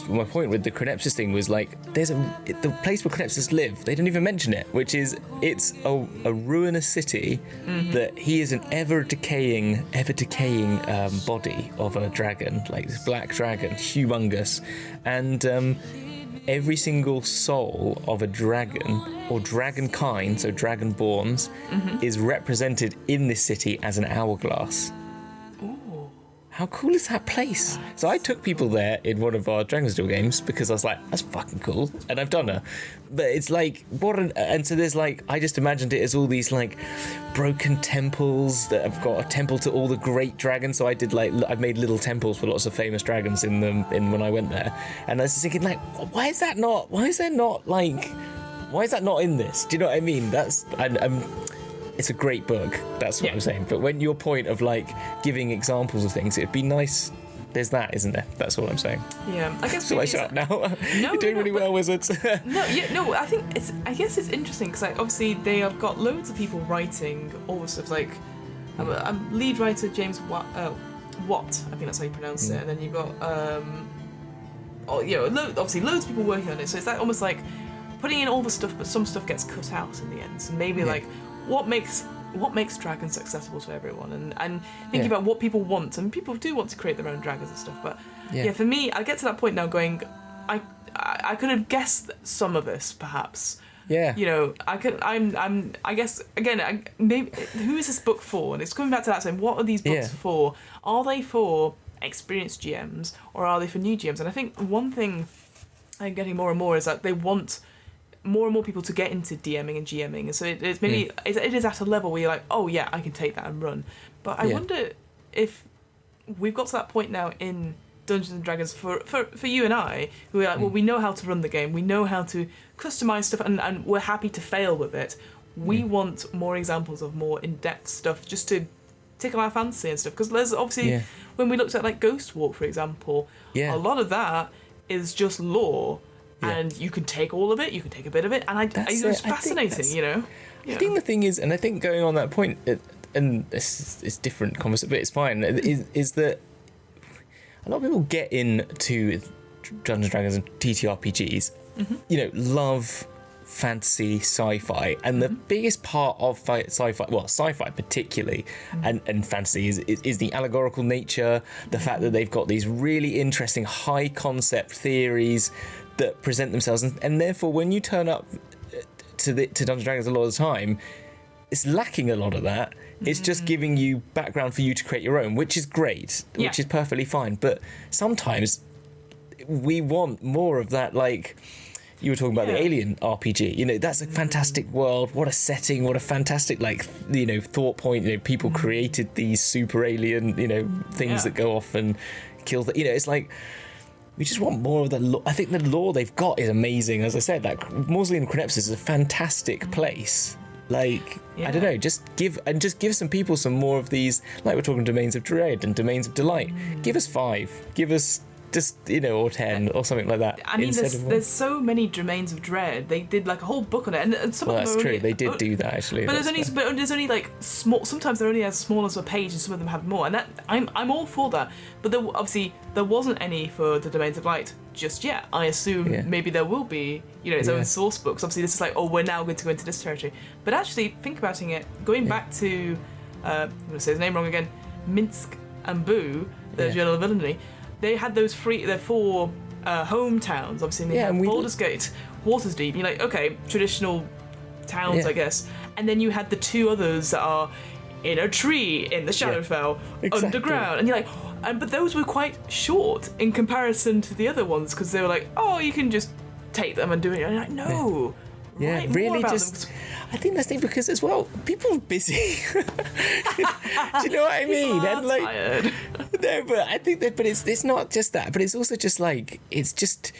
my point with the Crenepsis thing was like, there's the place where Crenepsis live. They don't even mention it, which is it's a ruinous city that he is an ever decaying body of a dragon, like this black dragon, humongous, and every single soul of a dragon or dragon kind, so dragonborns, is represented in this city as an hourglass. How cool is that place? So I took people there in one of our Dragonslayers games because I was like, that's fucking cool. And I've done it. But it's like, and so there's like, I just imagined it as all these like broken temples that have got a temple to all the great dragons. So I've made little temples for lots of famous dragons in them when I went there. And I was just thinking like, why is that not in this? Do you know what I mean? It's a great book, that's what I'm saying. But when your point of like giving examples of things, it'd be nice. There's that, isn't there? That's all I'm saying. Yeah, I guess. Shall I shut up now? You're doing really well, Wizards. I guess it's interesting because like obviously they have got loads of people writing all the stuff. Like, I'm lead writer James Watt. I think that's how you pronounce it. And then you've got obviously loads of people working on it. So it's like almost like putting in all the stuff, but some stuff gets cut out in the end. So maybe like what makes dragons accessible to everyone, and thinking about what people want, and people do want to create their own dragons and stuff. But for me, I get to that point now going, I could have guessed some of this perhaps. Yeah. I guess again, maybe who is this book for? And it's coming back to that saying, what are these books for? Are they for experienced GMs or are they for new GMs? And I think one thing I'm getting more and more is that they want more and more people to get into DMing and GMing, and so it's maybe it is at a level where you're like, oh yeah, I can take that and run. But I wonder if we've got to that point now in Dungeons and Dragons for you and I, who are like, well, we know how to run the game, we know how to customize stuff, and we're happy to fail with it. We want more examples of more in-depth stuff just to tickle our fancy and stuff, because there's obviously when we looked at like Ghost Walk, for example, a lot of that is just lore. And you can take all of it, you can take a bit of it, and it's fascinating, you know? I think the thing is, and I think going on that point, and it's different conversation, but it's fine, is that a lot of people get into Dungeons and Dragons and TTRPGs, love fantasy, sci-fi, and the biggest part of sci-fi particularly, and fantasy is the allegorical nature, the fact that they've got these really interesting high concept theories that present themselves, and therefore when you turn up to Dungeons and Dragons a lot of the time, it's lacking a lot of that. It's just giving you background for you to create your own, which is great, which is perfectly fine. But sometimes we want more of that, like you were talking about the Alien RPG. That's a fantastic world. What a setting. What a fantastic, thought point. People created these super alien, things that go off and kill. It's like, we just want more of the lore. I think the lore they've got is amazing. As I said, like Mausoleum of Crenepsis is a fantastic place. Like, I don't know, just give some people some more of these, like we're talking Domains of Dread and Domains of Delight. Give us 5. Give us just, or 10 or something like that. I mean, there's so many Domains of Dread. They did like a whole book on it, and some of them that's are true. Only, they did do that actually. But there's only like small. Sometimes they're only as small as a page, and some of them have more. And that I'm all for that. But there wasn't any for the Domains of Light just yet. I assume maybe there will be, its own source books. Obviously, this is like, we're now going to go into this territory. But actually, think about it. Going back to, I'm going to say his name wrong again, Minsk and Boo, the Journal of Villainy. They had their 4 hometowns, obviously, and they had Baldur's Gate, Waterdeep. You're like, okay, traditional towns, I guess. And then you had the 2 others that are in a tree, in the Shadowfell, underground. And you're like, but those were quite short in comparison to the other ones, because they were like, oh, you can just take them and do it. And you're like, no. Yeah, really just... I think that's the thing, because as well, people are busy. Do you know what I mean? People are tired. No, but I think that, but it's not just that, but it's also just like, it's just,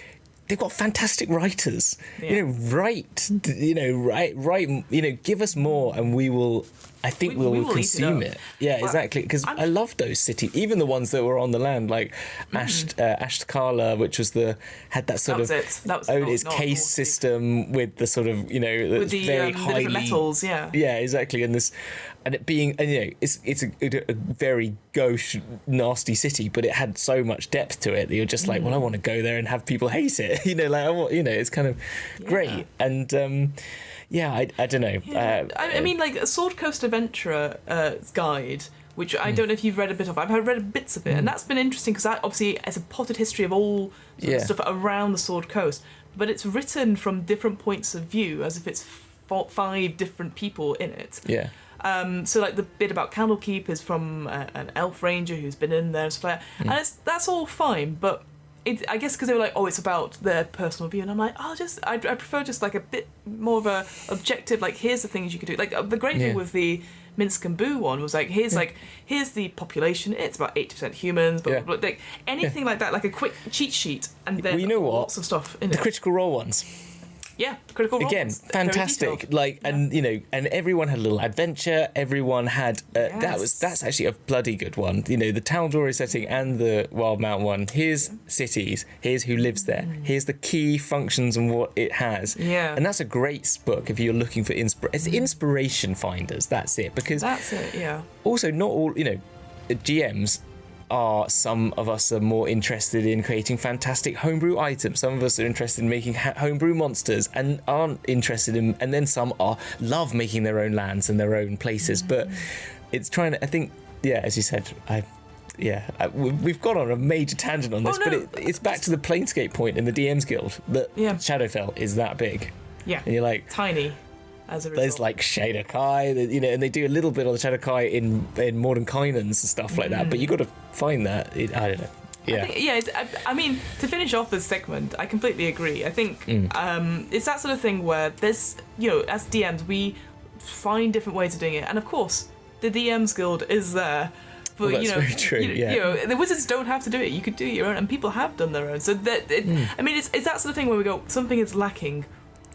they've got fantastic writers. Write, give us more and we will, I think we will consume it. Yeah, exactly. Because I love those cities, even the ones that were on the land, like Ashtkala, which had that sort of its case system with the sort of with the very the highly, different metals, yeah, exactly, and it being, and it's a very gauche, nasty city, but it had so much depth to it that you're just like, well, I want to go there and have people hate it. It's kind of great, and I don't know. I mean, like a Sword Coast Adventurer guide, which I don't know if you've read a bit of. I've read bits of it, and that's been interesting because that obviously has a potted history of all sorts of stuff around the Sword Coast, but it's written from different points of view, as if it's 5 different people in it. Yeah. So like the bit about Candlekeep is from an elf ranger who's been in there and stuff like that, and that's all fine, but I guess because they were like, it's about their personal view, and I'm like, I prefer just like a bit more of a objective, like here's the things you could do. Like the great thing with the Minsk and Boo one was like, here's the population, it's about 80% humans, but like anything like that, like a quick cheat sheet, and then lots of stuff in the it. Critical Role ones. Yeah, Critical Role again, fantastic. Like, and and everyone had a little adventure. Everyone had that's actually a bloody good one. The Tal'Dorei setting and the Wildemount one. Here's cities. Here's who lives there. Here's the key functions and what it has. Yeah, and that's a great book if you're looking for it's inspiration finders. That's it. Because that's it. Yeah. Also, not all GMs. some of us are more interested in creating fantastic homebrew items. Some of us are interested in making homebrew monsters and aren't interested in, and then some love making their own lands and their own places. But it's trying to, I think, yeah, as you said, we've gone on a major tangent on this, but it's back to the Planescape point in the DM's Guild that Shadowfell is that big. Yeah, and you're like tiny. As a result. There's like Shadowkai, and they do a little bit on the Shadowkai in Modern Kynans and stuff like that. But you got to find that. I don't know. Yeah. I mean, to finish off this segment, I completely agree. I think it's that sort of thing where there's, as DMs, we find different ways of doing it, and of course, the DM's Guild is there. But that's very true. The wizards don't have to do it. You could do your own, and people have done their own. So I mean, it's that sort of thing where we go, something is lacking.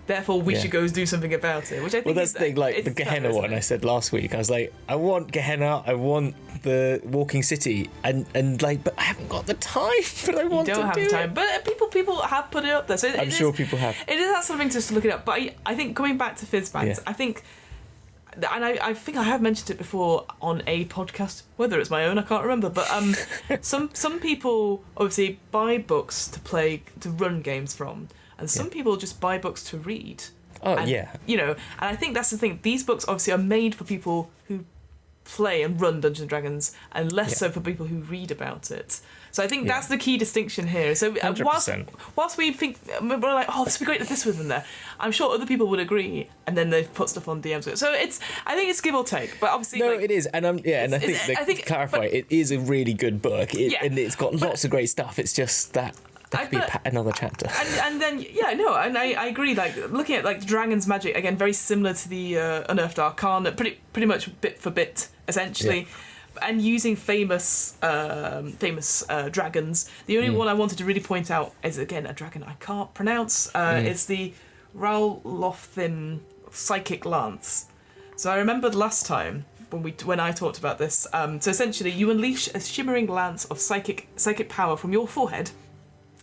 Therefore, we should go do something about it, which I think that's the thing, like the Gehenna one I said last week. I was like, I want Gehenna, I want the Walking City, and but I haven't got the time, but I want to do it. You don't have the time, but people have put it up there. So I'm sure people have. It is that sort of thing just to look it up. But I think going back to Fizban, I think, and I think I have mentioned it before on a podcast, whether it's my own, I can't remember, but some people obviously buy books to run games from. And some people just buy books to read. Oh, and, and I think that's the thing. These books obviously are made for people who play and run Dungeons & Dragons, and less so for people who read about it. So I think that's the key distinction here. So whilst we think, we're like, oh, this would be great if this was in there, I'm sure other people would agree, and then they've put stuff on DMs. So I think it's give or take, but obviously... No, it is, and I think to clarify, it is a really good book, and it's got lots of great stuff. It's just that... That could be another chapter. And then, I agree. Like, looking at, like, Dragon's magic, again, very similar to the Unearthed Arcana, pretty much bit for bit, essentially. Yeah. And using famous dragons. The only one I wanted to really point out is, again, a dragon I can't pronounce. It's the Ralothin Psychic Lance. So I remembered last time when I talked about this. So essentially, you unleash a shimmering lance of psychic power from your forehead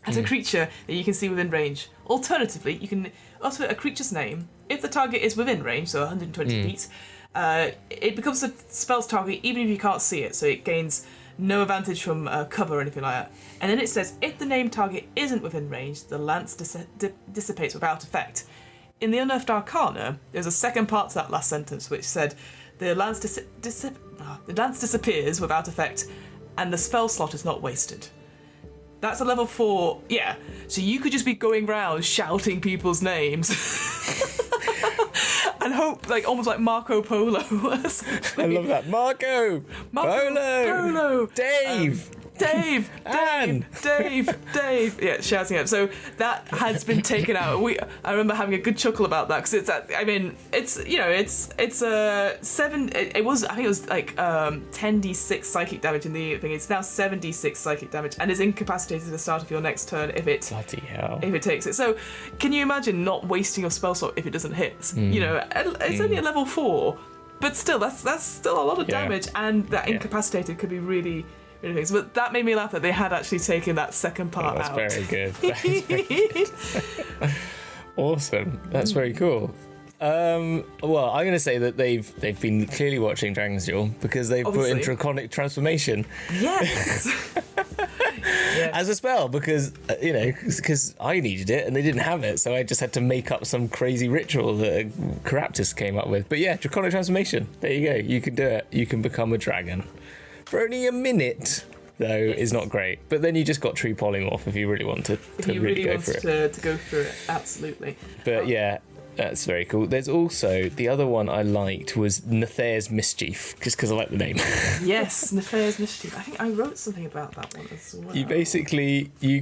at a creature that you can see within range. Alternatively, you can utter a creature's name. If the target is within range, so 120 feet, it becomes the spell's target even if you can't see it, so it gains no advantage from cover or anything like that. And then it says, if the named target isn't within range, the lance dissipates without effect. In the Unearthed Arcana, there's a second part to that last sentence, which said, the lance disappears without effect, and the spell slot is not wasted. That's a level 4, so you could just be going around shouting people's names and hope, like, almost like Marco Polo. I love that. Marco Polo. Dave. Anne. Dave. Yeah, shouting it. So that has been taken out. I remember having a good chuckle about that because it's a 7. It was, I think it was like 10d6 psychic damage in the thing. It's now 7d6 psychic damage and is incapacitated at the start of your next turn if it takes it. So can you imagine not wasting your spell slot if it doesn't hit? It's only a level 4, but still that's still a lot of damage, and that incapacitated could be really things. But that made me laugh that they had actually taken that second part out. That's very good. Awesome. That's very cool. Well, I'm going to say that they've been clearly watching Dragon's Duel because they've put in Draconic Transformation. Yes. As a spell, because I needed it and they didn't have it, so I just had to make up some crazy ritual that Caraptus came up with. But yeah, Draconic Transformation. There you go. You can do it. You can become a dragon. For only a minute, though, is not great. But then you just got True Polymorph if you really wanted to really go for it. To go through it, absolutely. But yeah, that's very cool. There's also, the other one I liked was Nethair's Mischief, just because I like the name. Yes, Nethair's Mischief. I think I wrote something about that one as well. You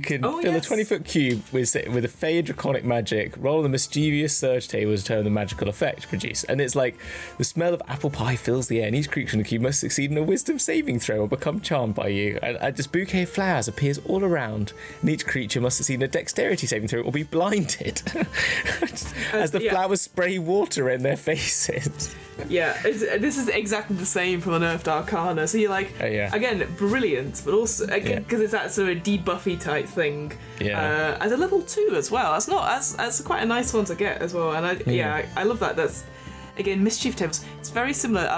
can fill a 20-foot cube with a Fey Draconic magic, roll the mischievous surge table to determine the magical effect produced. And it's like, the smell of apple pie fills the air, and each creature in the cube must succeed in a wisdom saving throw or become charmed by you. And this bouquet of flowers appears all around, and each creature must succeed in a dexterity saving throw or be blinded. As the flowers spray water in their faces. Yeah, this is exactly the same from Unearthed Arcana. So you're like, again, brilliant, but also because it's that sort of debuffy type thing. Yeah. As a level 2 as well. That's quite a nice one to get as well. And I love that. That's again Mischief tables. It's very similar.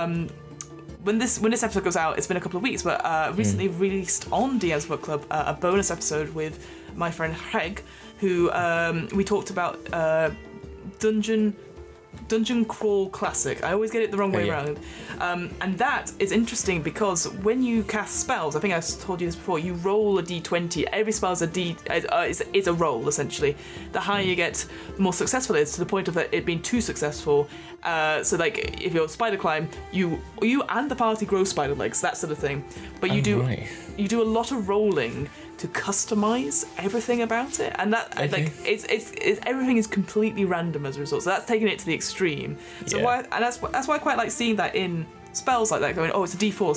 when this episode goes out, it's been a couple of weeks, but recently released on DM's Book Club a bonus episode with my friend Greg, who we talked about Dungeon Crawl Classic. I always get it the wrong way around. And that is interesting because when you cast spells, I think I told you this before, you roll a d20. Every spell is is a roll, essentially. The higher you get, the more successful it is, to the point of it being too successful. So like if you're spider climb, you and the party grow spider legs, that sort of thing. But you do a lot of rolling to customize everything about it, and that like it's everything is completely random as a result. So that's taking it to the extreme. So that's why I quite like seeing that in spells like that. Going, oh, it's a D4.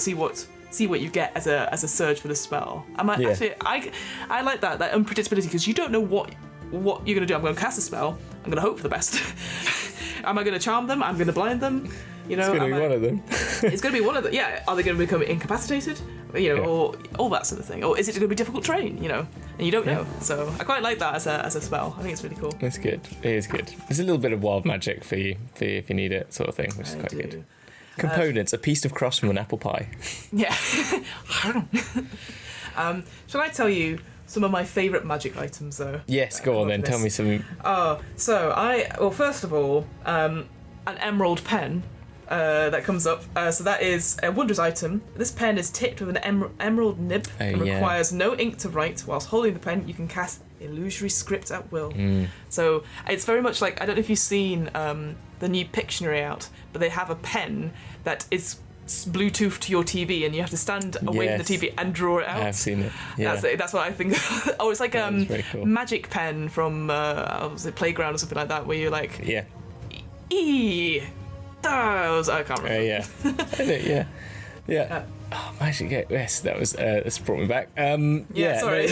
See what you get as a surge for the spell. Actually, I like that unpredictability, because you don't know what you're gonna do. I'm gonna cast a spell. I'm gonna hope for the best. Am I gonna charm them? I'm gonna blind them. You know, it's gonna be one of them. It's gonna be one of them. Yeah. Are they gonna become incapacitated? You know, or all that sort of thing. Or is it going to be difficult terrain? You know, and you don't know. So I quite like that as a spell. I think it's really cool. It's good. It is good. There's a little bit of wild magic for you if you need it, sort of thing, which is quite good. Components: a piece of crust from an apple pie. Yeah. Shall I tell you some of my favourite magic items, though? Yes, go on then. Tell me something. First of all, an emerald pen. That comes up. So that is a wondrous item. This pen is tipped with an emerald nib and requires no ink to write. Whilst holding the pen, you can cast illusory script at will. So it's very much like, I don't know if you've seen the new Pictionary out, but they have a pen that is Bluetooth to your TV, and you have to stand away from the TV and draw it out. I've seen it. Yeah. That's what I think. It's like cool. magic pen from Playground or something like that, where you're like, I can't remember. Yeah. Oh, magic. Yes, that's brought me back. Sorry.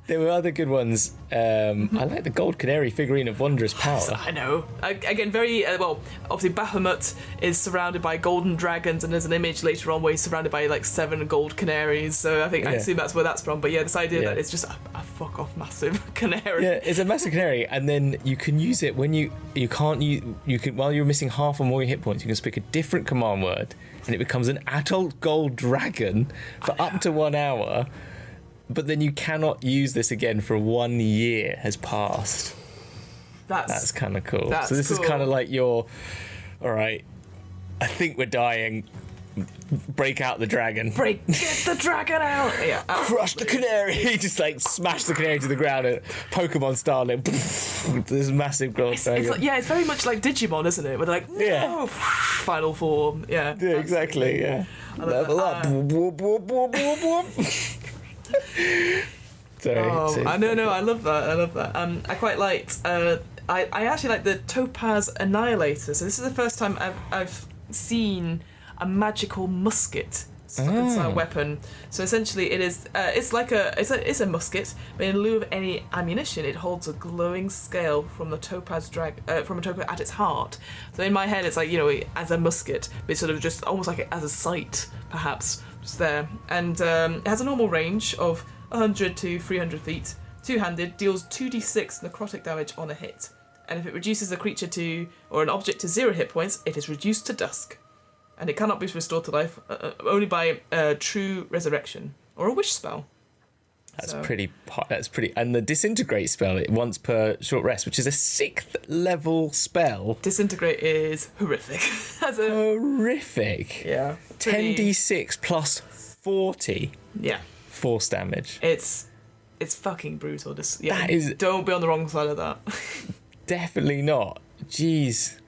There were other good ones. I like the gold canary figurine of wondrous power. I know. Again, very obviously Baphomet is surrounded by golden dragons, and there's an image later on where he's surrounded by like 7 gold canaries. So I assume that's where that's from. But this idea that it's just a fuck off massive canary. Yeah, it's a massive canary, and then you can use it when you can while you're missing half or more hit points. You can speak a different command word, and it becomes an adult gold dragon for up to 1 hour. But then you cannot use this again for 1 year has passed. That's kind of cool. So this is kind of like your, all right, I think we're dying. Break out the dragon. Get the dragon out! Yeah, crush the canary. Just like smash the canary to the ground and Pokemon style it. This massive gold dragon. It's very much like Digimon, isn't it? Where they're like, no, final form. Yeah, exactly. Yeah, level up. Whoop, whoop, whoop, whoop, whoop. I love that. I quite liked. I actually like the Topaz Annihilator. So this is the first time I've seen a magical musket weapon. So essentially, it is. It's a musket, but in lieu of any ammunition, it holds a glowing scale from a topaz at its heart. So in my head, it's like, as a musket, but it's sort of just almost like as a sight, perhaps, just there. And it has a normal range of 100 to 300 feet. Two-handed, deals 2d6 necrotic damage on a hit. And if it reduces a creature or an object to 0 hit points, it is reduced to dusk. And it cannot be restored to life only by true resurrection or a wish spell. That's pretty. And the disintegrate spell, once per short rest, which is a 6th level spell. Disintegrate is horrific. Horrific. Yeah. 10d6 plus 40. Yeah. Force damage. It's fucking brutal. Don't be on the wrong side of that. Definitely not. Jeez.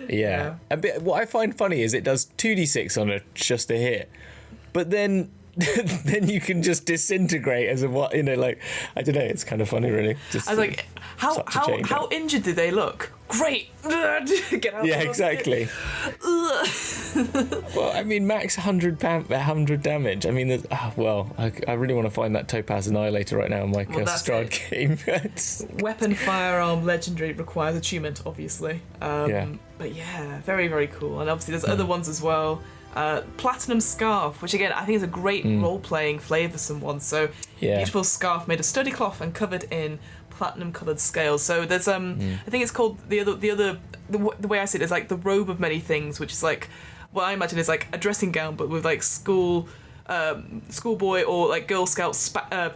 Yeah. What I find funny is it does 2d6 on just a hit, but then you can just disintegrate as I don't know. It's kind of funny, really. I was like, how injured do they look? Great. Get out. Yeah, exactly. Well, I mean, max 100 damage. I mean, I really want to find that Topaz Annihilator right now in my Stride game. Weapon, firearm, legendary requires attunement, obviously. But yeah, very, very cool. And obviously there's other ones as well. Platinum Scarf, which again I think is a great role-playing flavoursome one. So beautiful scarf made of sturdy cloth and covered in platinum-coloured scales. So there's I think it's called the way I see it is like the robe of many things, which is like what I imagine is like a dressing gown, but with like schoolboy or like Girl Scout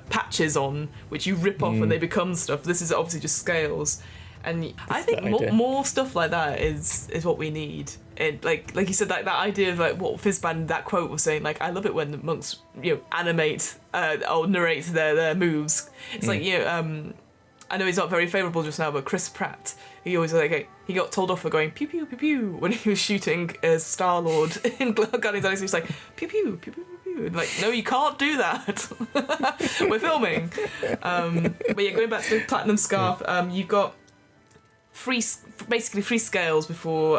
patches on, which you rip off when they become stuff. This is obviously just scales, and I think more stuff like that is what we need. And like you said, that idea of like what Fizban, that quote was saying, like I love it when the monks animate or narrate their moves. It's like I know he's not very favourable just now, but Chris Pratt, he always he got told off for going pew pew pew pew when he was shooting as Star-Lord in Guardians of the Galaxy. He was like pew pew pew pew pew. And like, no, you can't do that. We're filming. But yeah, going back to the platinum scarf, you've got basically three scales before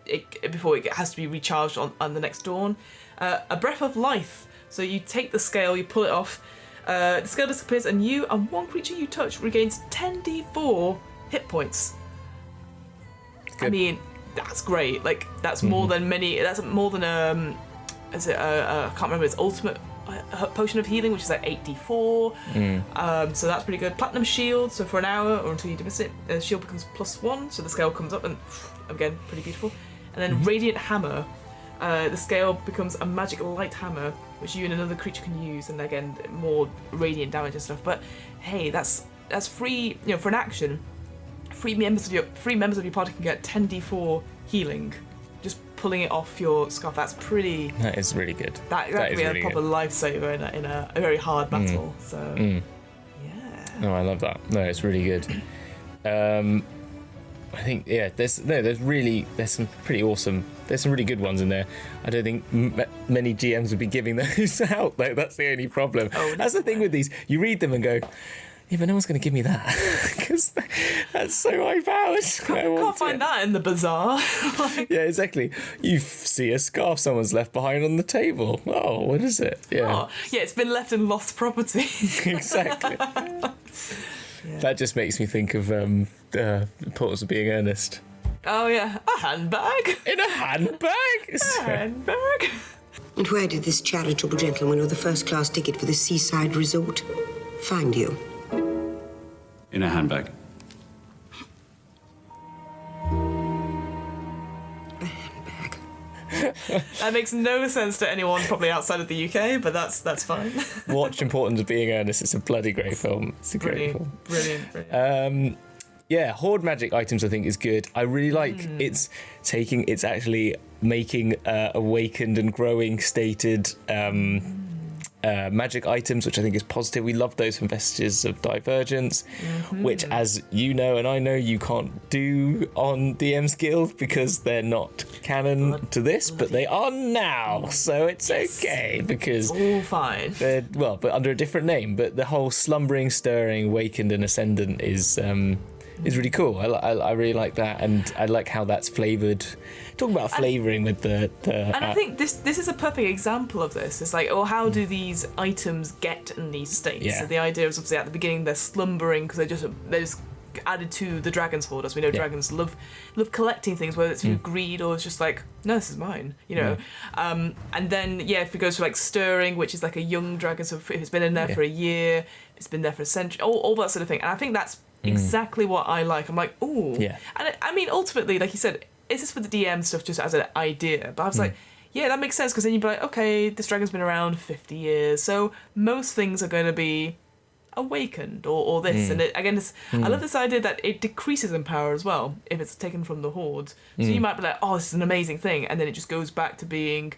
it has to be recharged on the next dawn. A breath of life. So you take the scale, you pull it off. The scale disappears, and you and one creature you touch regains 10d4 hit points. Good. I mean, that's great. Like that's more than many. That's more than I can't remember. It's ultimate potion of healing, which is like 8d4. So that's pretty good. Platinum shield. So for an hour or until you dismiss it, the shield becomes +1. So the scale comes up, and again, pretty beautiful. And then radiant hammer. The scale becomes a magic light hammer, which you and another creature can use, and again, more radiant damage and stuff. But hey, that's free. For an action, three members of your party can get 10d4 healing. Just pulling it off your scarf. That's pretty. That is really good. That could be a proper lifesaver in a very hard battle. So yeah. Oh, I love that. No, it's really good. I think there's some pretty awesome. There's some really good ones in there. I don't think many GMs would be giving those out though. That's the only problem. That's the thing with these. You read them and go, yeah, but no one's going to give me that because that's so high powered. Can't find that in the bazaar. Yeah, exactly. You see a scarf someone's left behind on the table. Oh, what is it? Yeah, it's been left in lost property. Exactly. Yeah. That just makes me think of the importance of being earnest. Oh yeah, a handbag. In a handbag? A handbag. And where did this charitable gentleman with the first-class ticket for the seaside resort find you? In a handbag. A handbag. That makes no sense to anyone probably outside of the UK, but that's fine. Watch Importance of Being Earnest. It's a bloody great film. It's a great film. Brilliant. Yeah, hoard magic items I think is good. I really like it's actually making awakened and growing stated magic items, which I think is positive. We love those from Vestiges of Divergence, which, as you know and I know, you can't do on DM's Guild because they're not canon to this, but they are now, so it's okay because it's all fine. But under a different name. But the whole slumbering, stirring, awakened, and ascendant is really cool. I really like that, and I like how that's flavoured. Talking about flavouring with the and I think this is a perfect example of this. It's like, how do these items get in these states? Yeah. So the idea is obviously at the beginning they're slumbering because they're just added to the dragon's hoard. As we know, dragons love collecting things, whether it's through greed or it's just like, no, this is mine, and then if it goes to like stirring, which is like a young dragon, so if it's been in there for a year, if it's been there for a century, all that sort of thing. And I think that's exactly what I like. I'm like, ooh. Yeah. And I mean, ultimately, like you said, is this for the DM stuff just as an idea? But I was like, yeah, that makes sense, because then you'd be like, okay, this dragon's been around 50 years, so most things are going to be awakened or this. And I love this idea that it decreases in power as well if it's taken from the hoard. So you might be like, oh, this is an amazing thing, and then it just goes back to being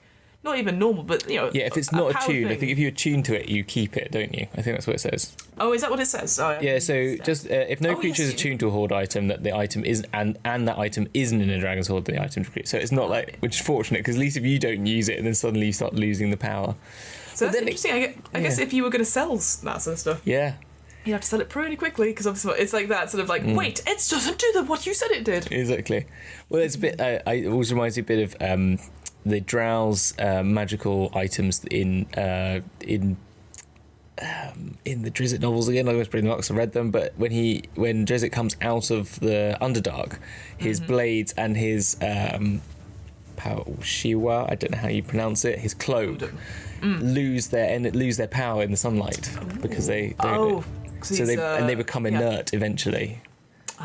not even normal, but if it's not attuned, I think if you attune to it, you keep it, don't you? I think that's what it says. Oh, is that what it says? Oh, yeah. So just if no creature is attuned to a hoard item, that the item is and that item isn't in a dragon's hoard, the item's created. So it's not which is fortunate, because at least if you don't use it, and then suddenly you start losing the power. So that's interesting. I guess if you were going to sell that sort of stuff, you'd have to sell it pretty quickly, because obviously it's like that sort of like, wait, it doesn't do what you said it did. Exactly. Well, it's a bit. It always reminds me a bit of the Drow's magical items in the Drizzt novels again. I was pretty much read them, but when Drizzt comes out of the Underdark, his blades and his Shiwa, I don't know how you pronounce it, his cloak lose their power in the sunlight because they don't. and they become inert eventually.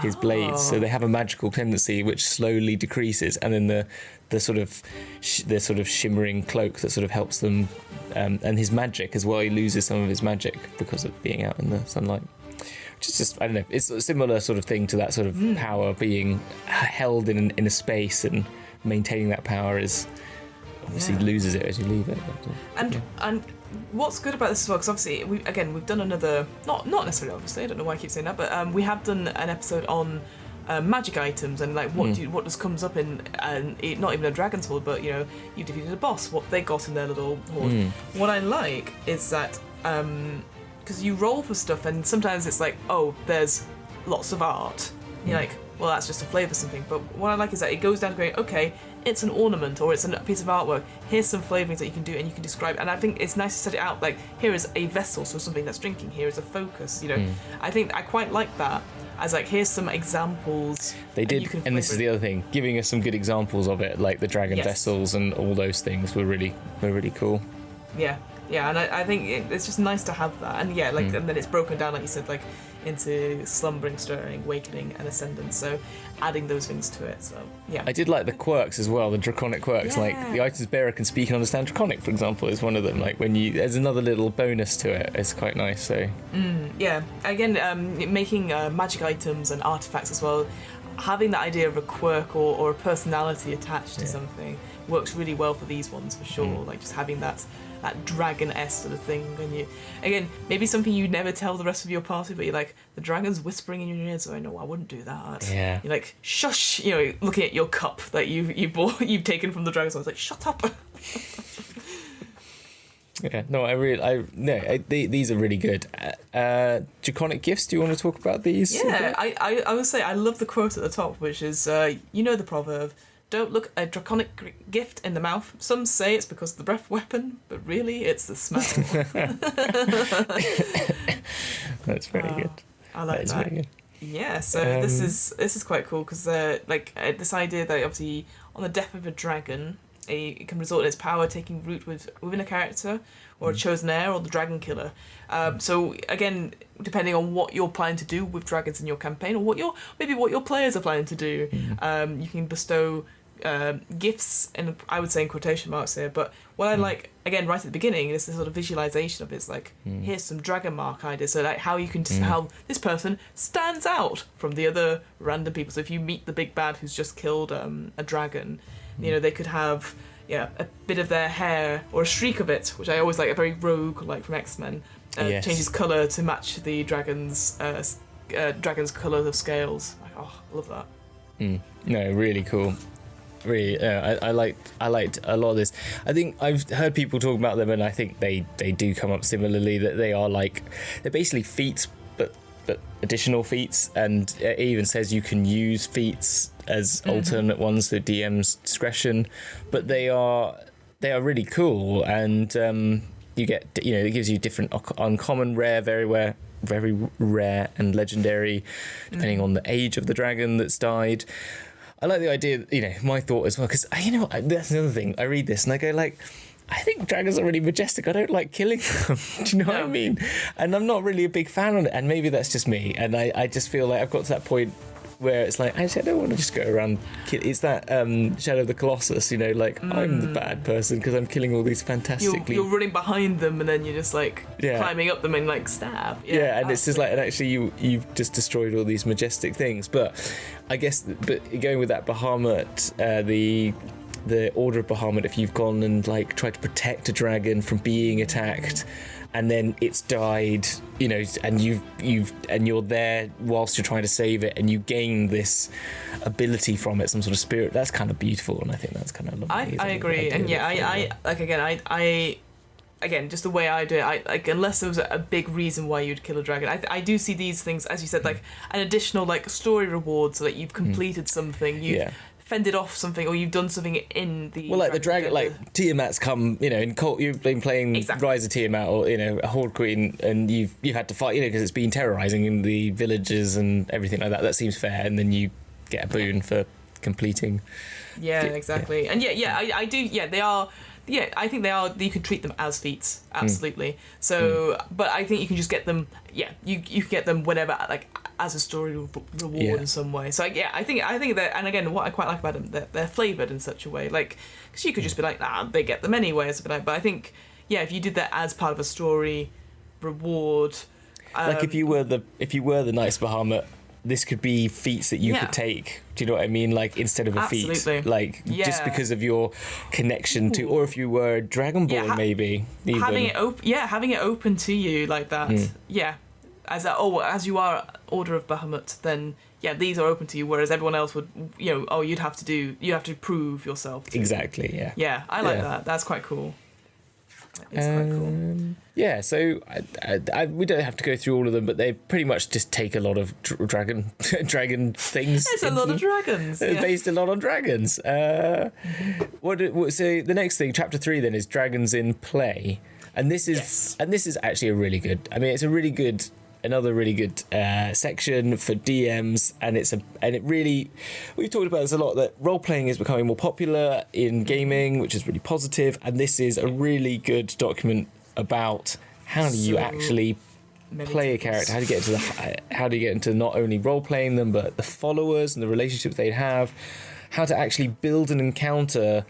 his blades, so they have a magical tendency which slowly decreases, and then the sort of shimmering cloak that sort of helps them, and his magic as well. He loses some of his magic because of being out in the sunlight. Which is just, I don't know, it's a similar sort of thing to that sort of power being held in a space, and maintaining that power is obviously loses it as you leave it. And what's good about this as well, because obviously we've done another, not necessarily obviously, I don't know why I keep saying that, but we have done an episode on magic items and like what just comes up in, not even a dragon's hoard, but you defeated a boss, what they got in their little hoard. What I like is that because you roll for stuff and sometimes it's like, oh, there's lots of art. You're like, well, that's just a flavour something. But what I like is that it goes down to going, okay, it's an ornament or it's a piece of artwork. Here's some flavourings that you can do and you can describe. And I think it's nice to set it out like, here is a vessel, so something that's drinking. Here is a focus. I think I quite like that. As like, here's some examples. They did, and this is the other thing, giving us some good examples of it, like the dragon vessels and all those things were really cool. Yeah, and I think it's just nice to have that. And and then it's broken down, like you said, like into slumbering, stirring, awakening, and ascendant. So adding those things to it. So yeah. I did like the quirks as well, the draconic quirks. Like the item's bearer can speak and understand draconic, for example, is one of them. Like there's another little bonus to it. It's quite nice. So again, making magic items and artifacts as well. Having that idea of a quirk or a personality attached to something works really well for these ones for sure. Like just having that dragon-esque sort of thing. And again, maybe something you never tell the rest of your party, but you're like, the dragon's whispering in your ear, so I know I wouldn't do that. Yeah. You're like, shush, looking at your cup that you've taken from the dragon, so I was like, shut up. Yeah, no, these are really good. Draconic gifts, do you want to talk about these? Yeah, I would say I love the quote at the top, which is, the proverb, don't look a draconic gift in the mouth. Some say it's because of the breath weapon, but really it's the smell. That's very good. I like that. Very good. Yeah, so this is quite cool because this idea that obviously on the death of a dragon, it can result in its power taking root within a character or a chosen heir or the dragon killer. So again, depending on what you're planning to do with dragons in your campaign or what your players are planning to do, you can bestow gifts, and I would say in quotation marks here, but what I like, again, right at the beginning, is this sort of visualization of it's like, here's some dragon mark ideas, so like how you can how this person stands out from the other random people. So if you meet the big bad who's just killed a dragon, they could have a bit of their hair or a streak of it, which I always like, a very rogue, like from X-Men, changes colour to match the dragon's colour of scales. Like, oh, I love that. No, really cool. Really, I liked a lot of this. I think I've heard people talk about them, and I think they do come up similarly. That they're basically feats, but additional feats, and it even says you can use feats as alternate ones to DM's discretion. But they are really cool, and you get it gives you different uncommon, rare, very rare, and legendary, depending on the age of the dragon that's died. I like the idea, my thought as well, because, that's another thing. I read this and I go, like, I think dragons are really majestic. I don't like killing them. Do you know what I mean? And I'm not really a big fan of it. And maybe that's just me. And I just feel like I've got to that point where it's like, actually, I don't want to just go around it's that Shadow of the Colossus, I'm the bad person because I'm killing all these fantastically... You're running behind them and then you're just climbing up them and stab. Yeah, and it's just and actually you've just destroyed all these majestic things. But I guess, going with that Bahamut, the Order of Bahamut, if you've gone and tried to protect a dragon from being attacked, and then it's died, and you're there whilst you're trying to save it, and you gain this ability from it, some sort of spirit. That's kind of beautiful, and I think that's kind of lovely. I agree, and I again, just the way I do it, unless there was a big reason why you'd kill a dragon, I do see these things, as you said, like an additional story reward, so that you've completed something, you've fended off something, or you've done something in the... Well, the dragon, Tiamat's come, in Cult, you've been playing Rise of Tiamat, or, a Horde Queen, and you've had to fight, because it's been terrorising in the villages and everything like that. That seems fair, and then you get a boon for completing. Yeah, exactly. And I do. Yeah, they are. Yeah, I think they are. You can treat them as feats, absolutely. So, but I think you can just get them. Yeah, you can get them whenever, like as a story reward in some way. So yeah, I think that. And again, what I quite like about them, they're flavored in such a way, like because you could just be like, nah, they get them anyway. But I think, yeah, if you did that as part of a story reward, like if you were the Knights of Bahamut, this could be feats that you could take. Do you know what I mean? Like instead of a Absolutely. feat, like just because of your connection to, or if you were a Dragonborn, maybe even. having it open to you like that. Yeah, as you are Order of Bahamut, then these are open to you. Whereas everyone else would, you'd have to prove yourself. Exactly. Yeah. Yeah, I like that. That's quite cool. It's quite cool. Yeah, so we don't have to go through all of them, but they pretty much just take a lot of dragon things. It's a lot of dragons. It's based a lot on dragons. So the next thing, chapter 3, then is dragons in play, and this is actually a really good. I mean, it's another really good section for DMs, and we've talked about this a lot, that role playing is becoming more popular in gaming, which is really positive, and this is a really good document about how do you actually play a character, how do you get into not only role playing them but the followers and the relationships they have, how to actually build an encounter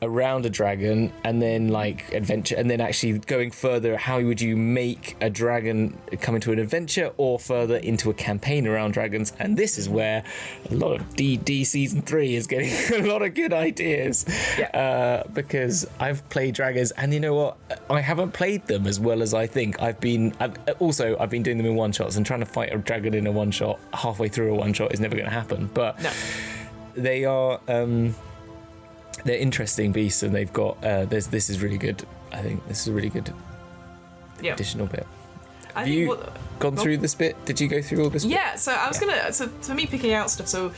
around a dragon, and then like adventure, and then actually going further, how would you make a dragon come into an adventure or further into a campaign around dragons. And this is where a lot of D season 3 is getting a lot of good ideas, because I've played dragons, and you know what, I haven't played them as well as I think. I've been doing them in one shots, and trying to fight a dragon in a one shot halfway through a one shot is never going to happen, but they are they're interesting beasts, and they've got this is really good. I think this is a really good additional bit. Have you gone through this bit? Did you go through all this bit? Yeah, so I was gonna, so for me picking out stuff, so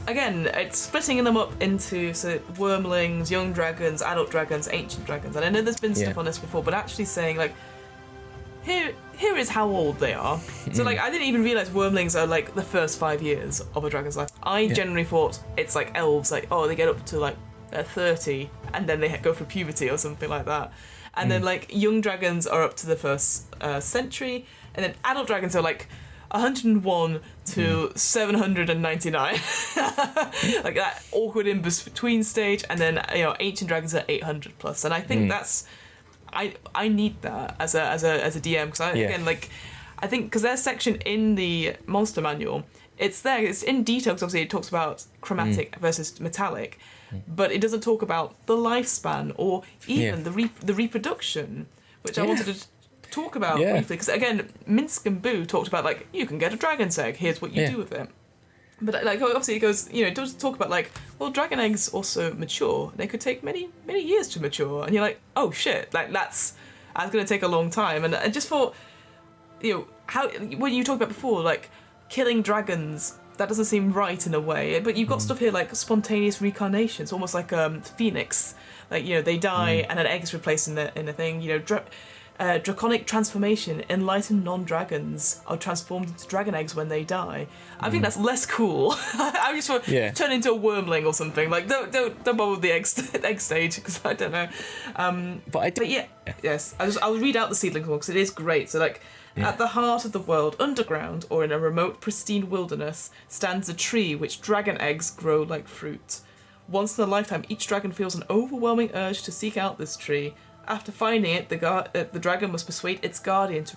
again, it's splitting them up into wormlings, young dragons, adult dragons, ancient dragons, and I know there's been stuff on this before, but actually saying like, here is how old they are. So like, I didn't even realise wormlings are like the first 5 years of a dragon's life. I generally thought it's like elves, like, they get up to like 30 and then they go through puberty or something like that. And then like young dragons are up to the first century, and then adult dragons are like 101 to 799, like that awkward in between stage, and then ancient dragons are 800 plus, and I think that's. I need that as a DM, because again, like, I think because there's section in the monster manual, it's in detail, because obviously it talks about chromatic versus metallic, but it doesn't talk about the lifespan or even the reproduction, which I wanted to talk about briefly, because again, Minsk and Boo talked about like, you can get a dragon's egg, here's what you do with it. But like, obviously it goes, it does talk about like, well, dragon eggs also mature. They could take many years to mature, and you're like, oh shit, like that's going to take a long time. And I just thought, how what you talked about before, like killing dragons, that doesn't seem right in a way. But you've got stuff here like spontaneous reincarnations, almost like Phoenix, like they die and an egg is replaced in a thing. Draconic transformation. Enlightened non-dragons are transformed into dragon eggs when they die. I think that's less cool. I just want to turn into a wormling or something. Like, don't bother with the egg stage, because I don't know. Yes. I'll read out the seedling one, because it is great. So like, at the heart of the world, underground or in a remote, pristine wilderness, stands a tree which dragon eggs grow like fruit. Once in a lifetime, each dragon feels an overwhelming urge to seek out this tree. After finding it, the dragon must persuade its guardian to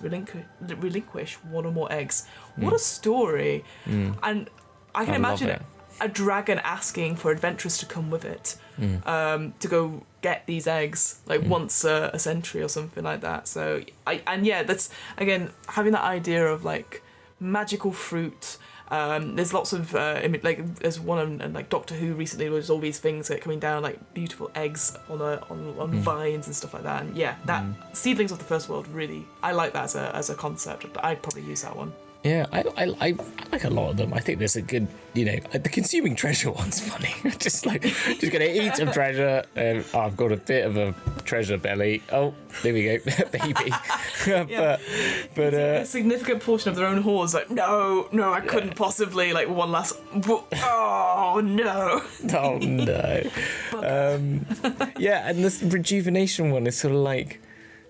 relinquish one or more eggs. What a story! And I can imagine a dragon asking for adventurers to come with it, to go get these eggs, like once a century or something like that. So, that's, again, having that idea of like magical fruit. There's lots of there's one on like Doctor Who recently. There's all these things that are coming down, like beautiful eggs on vines and stuff like that. And that seedlings of the first world, really, I like that as a concept. But I'd probably use that one. Yeah, I like a lot of them. I think there's a good, the consuming treasure one's funny. just gonna eat some treasure. I've got a bit of a treasure belly. Oh, there we go, baby. but a significant portion of their own hoards. Like, no, I couldn't possibly. Like one last. Oh no. Oh no. Yeah, and this rejuvenation one is sort of like.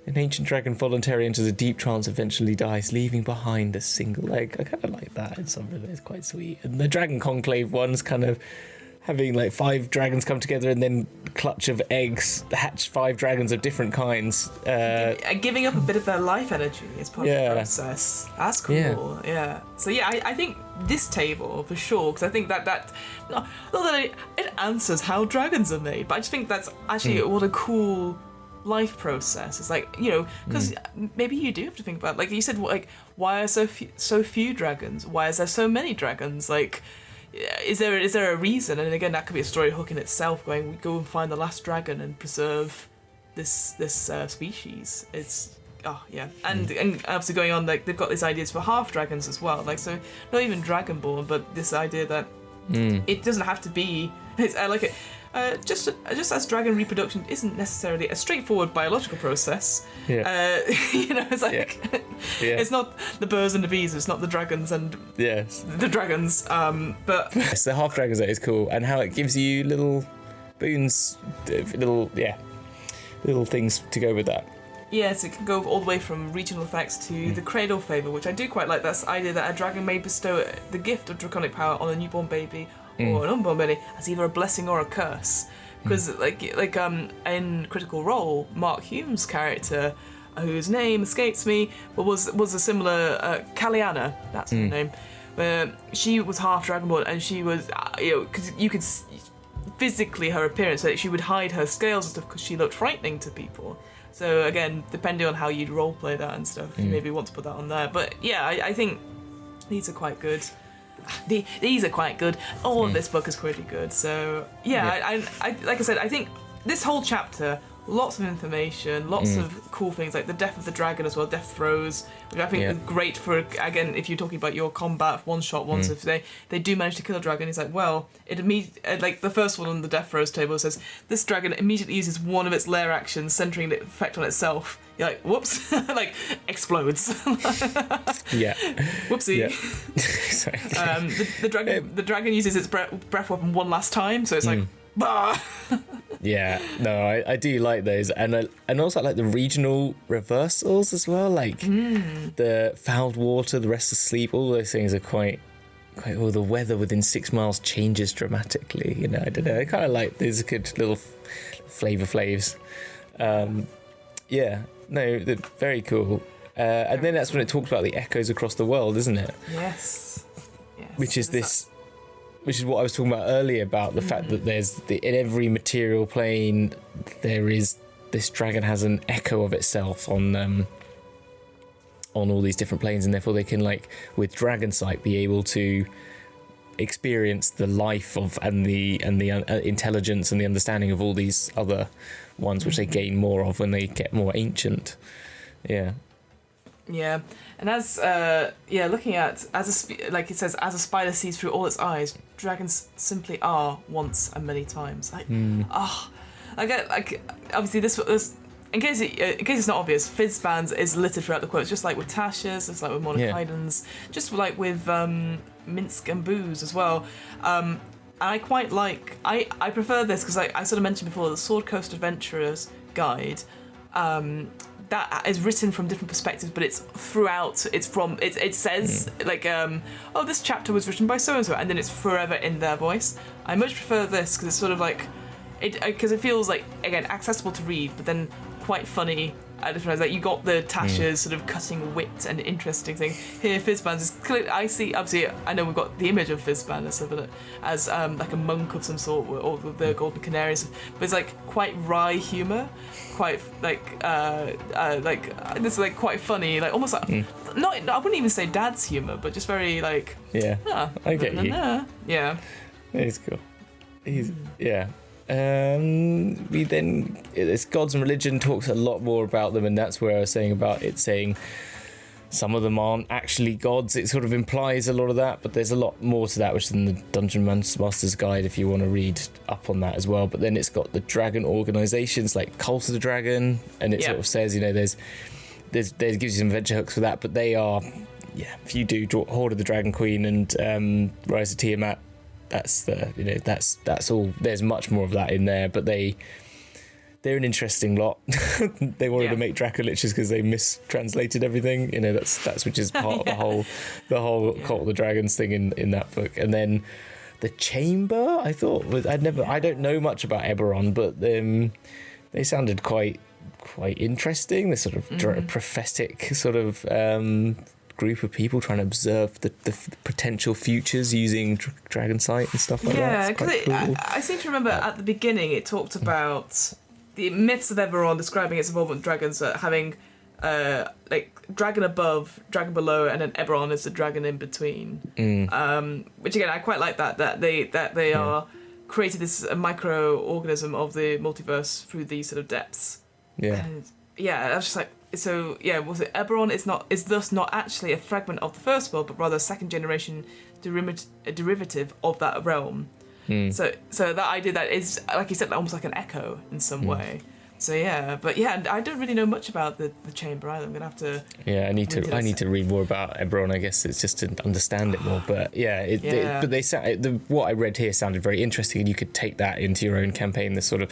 An ancient dragon voluntarily enters a deep trance, eventually dies, leaving behind a single egg. I kind of like that in some of it. It's quite sweet. And the Dragon Conclave one's kind of having like 5 dragons come together and then clutch of eggs hatch 5 dragons of different kinds. Giving up a bit of their life energy is part of the process. That's cool. Yeah. So yeah, I think this table for sure, because I think that not that it answers how dragons are made, but I just think that's actually what a cool life process. It's like, because maybe you do have to think about, like you said, like why are so few dragons? Why is there so many dragons? Like, is there a reason? And again, that could be a story hook in itself. Going, we go and find the last dragon and preserve this species. It's and obviously going on, like they've got these ideas for half dragons as well. Like, so not even Dragonborn, but this idea that it doesn't have to be. I like it. Just as dragon reproduction isn't necessarily a straightforward biological process. Yeah. It's like it's not the birds and the bees. It's not the dragons and the dragons. But yes, the half dragons is cool, and how it gives you little boons, little things to go with that. Yes, it can go all the way from regional effects to the cradle favour, which I do quite like. That's the idea that a dragon may bestow the gift of draconic power on a newborn baby or an unborn baby as either a blessing or a curse. Because like in Critical Role, Mark Hume's character, whose name escapes me, but was a similar Kaliana. That's her name. Where she was half Dragonborn, and she was because you could physically her appearance, like she would hide her scales and stuff because she looked frightening to people. So again, depending on how you'd roleplay that and stuff, you maybe want to put that on there. But yeah, I think these are quite good. These are quite good. All of this book is pretty good. So yeah, I like I said, I think this whole chapter, lots of information, lots of cool things, like the death of the dragon as well, death throws, which I think is great for, again, if you're talking about your combat one-shot ones, if they do manage to kill a dragon, it's like, well, like the first one on the death throws table says, this dragon immediately uses one of its lair actions, centering the effect on itself. You're like, whoops, like, explodes. Yeah. Whoopsie. Yeah. The dragon uses its breath weapon one last time, so it's like, bah! Yeah, no, I do like those, and also I like the regional reversals as well, like the fouled water, the restless sleep. All those things are quite. Well, the weather within 6 miles changes dramatically. I don't know. I kind of like these good little flavor flaves. Yeah, no, they're very cool. And then that's when it talks about the echoes across the world, isn't it? Yes. Which is what I was talking about earlier, about the fact that there's in every material plane there is this dragon has an echo of itself on all these different planes, and therefore they can, like with dragonsight, be able to experience the life of and the intelligence and the understanding of all these other ones, which they gain more of when they get more ancient. Yeah, and as looking at like it says, as a spider sees through all its eyes, dragons simply are once and many times. Like, like obviously this in case it's not obvious, Fizban's is littered throughout the quotes, just like with Tasha's, just like with Monochaidens, just like with Minsk and Booze as well. And I quite like, I prefer this because I sort of mentioned before, the Sword Coast Adventurer's Guide. That is written from different perspectives, but it's throughout. It says like, this chapter was written by so and so, and then it's forever in their voice. I much prefer this because it's sort of like, because it feels like, again, accessible to read, but then quite funny. Like you got the Tasha's sort of cutting wit and interesting thing. Here, Fizban's is clearly, I see. Obviously, I know we've got the image of Fizban as like a monk of some sort, or the Golden Canaries, but it's like quite wry humour, quite like this is like quite funny, like almost like not. I wouldn't even say dad's humour, but just very like I get you. Yeah, he's cool. We then, this Gods and Religion talks a lot more about them, and that's where I was saying about it saying some of them aren't actually gods. It sort of implies a lot of that, but there's a lot more to that, which is in the Dungeon Master's Guide if you want to read up on that as well. But then it's got the dragon organizations like Cult of the Dragon, and it sort of says, there's gives you some adventure hooks for that, but they are, if you do Hoard of the Dragon Queen and Rise of Tiamat, that's that's all. There's much more of that in there, but they're an interesting lot. They wanted to make Dracoliches because they mistranslated everything. That's which is part of the whole Cult of the Dragons thing in that book. And then the Chamber, I thought I don't know much about Eberron, but they sounded quite interesting. This sort of prophetic sort of group of people trying to observe the potential futures using dragonsight and stuff like that. Yeah, because I seem to remember at the beginning it talked about the myths of Eberron, describing its involvement with dragons, having dragon above, dragon below, and then Eberron is the dragon in between. Which again, I quite like that they are created this microorganism of the multiverse through these sort of depths. Yeah. And I was just like, so was it Eberron is thus not actually a fragment of the first world, but rather a second generation derivative of that realm. So that idea that is, like you said, almost like an echo in some way. So I don't really know much about the Chamber either. I'm gonna have to. Yeah, I need to read more about Eberron. I guess it's just to understand it more. But what I read here sounded very interesting, and you could take that into your own campaign. This sort of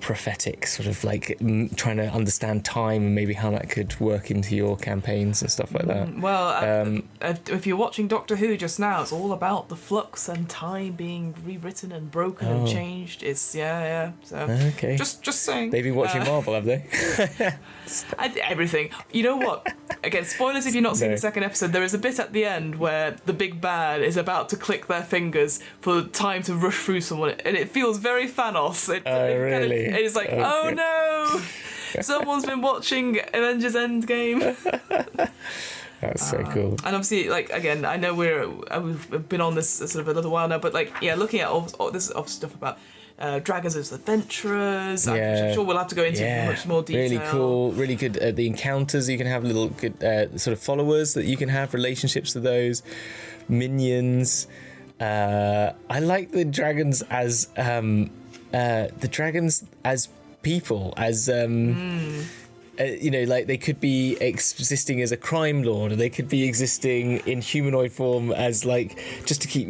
prophetic, sort of like trying to understand time and maybe how that could work into your campaigns and stuff like that. Well, if you're watching Doctor Who just now, it's all about the flux and time being rewritten and broken and changed. It's So okay, just saying. They've been watching Marvel, have they? Everything. You know what? Again, spoilers if you've not seen the second episode. There is a bit at the end where the big bad is about to click their fingers for time to rush through someone, and it feels very Thanos. Really? It's like, oh no, someone's been watching Avengers Endgame. That's so cool. And obviously, like, again, I know we've been on this sort of a little while now, but looking at all this stuff about dragons as adventurers, I'm sure we'll have to go into much more detail. Really cool, really good. The encounters, you can have little good sort of followers that you can have, relationships to those minions. I like the dragons as people, as like they could be existing as a crime lord, or they could be existing in humanoid form as like just to keep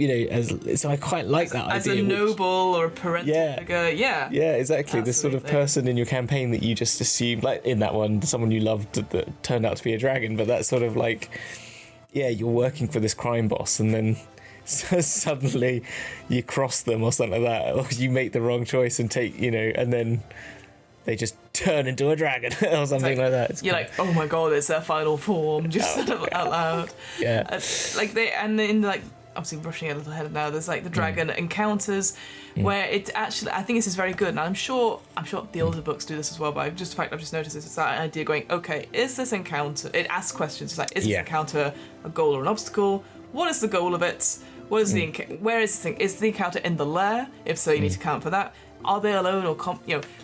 so I quite like that as idea, a noble or a parental figure. Yeah, exactly. This sort of person in your campaign that you just assume, like in that one, someone you loved that turned out to be a dragon, but that's sort of like you're working for this crime boss, and then so suddenly you cross them or something like that, or you make the wrong choice and take, and then they just turn into a dragon or something like that. You're like, oh my god, it's their final form, just sort of out loud. Yeah. Obviously rushing a little ahead now, there's like the dragon encounters where it actually, I think this is very good, and I'm sure the older books do this as well, but I've just noticed this. It's that idea going, okay, is this encounter, it asks questions, it's like, is this encounter a goal or an obstacle? What is the goal of it? What is where is the thing? Is the encounter in the lair? If so, you need to count for that. Are they alone or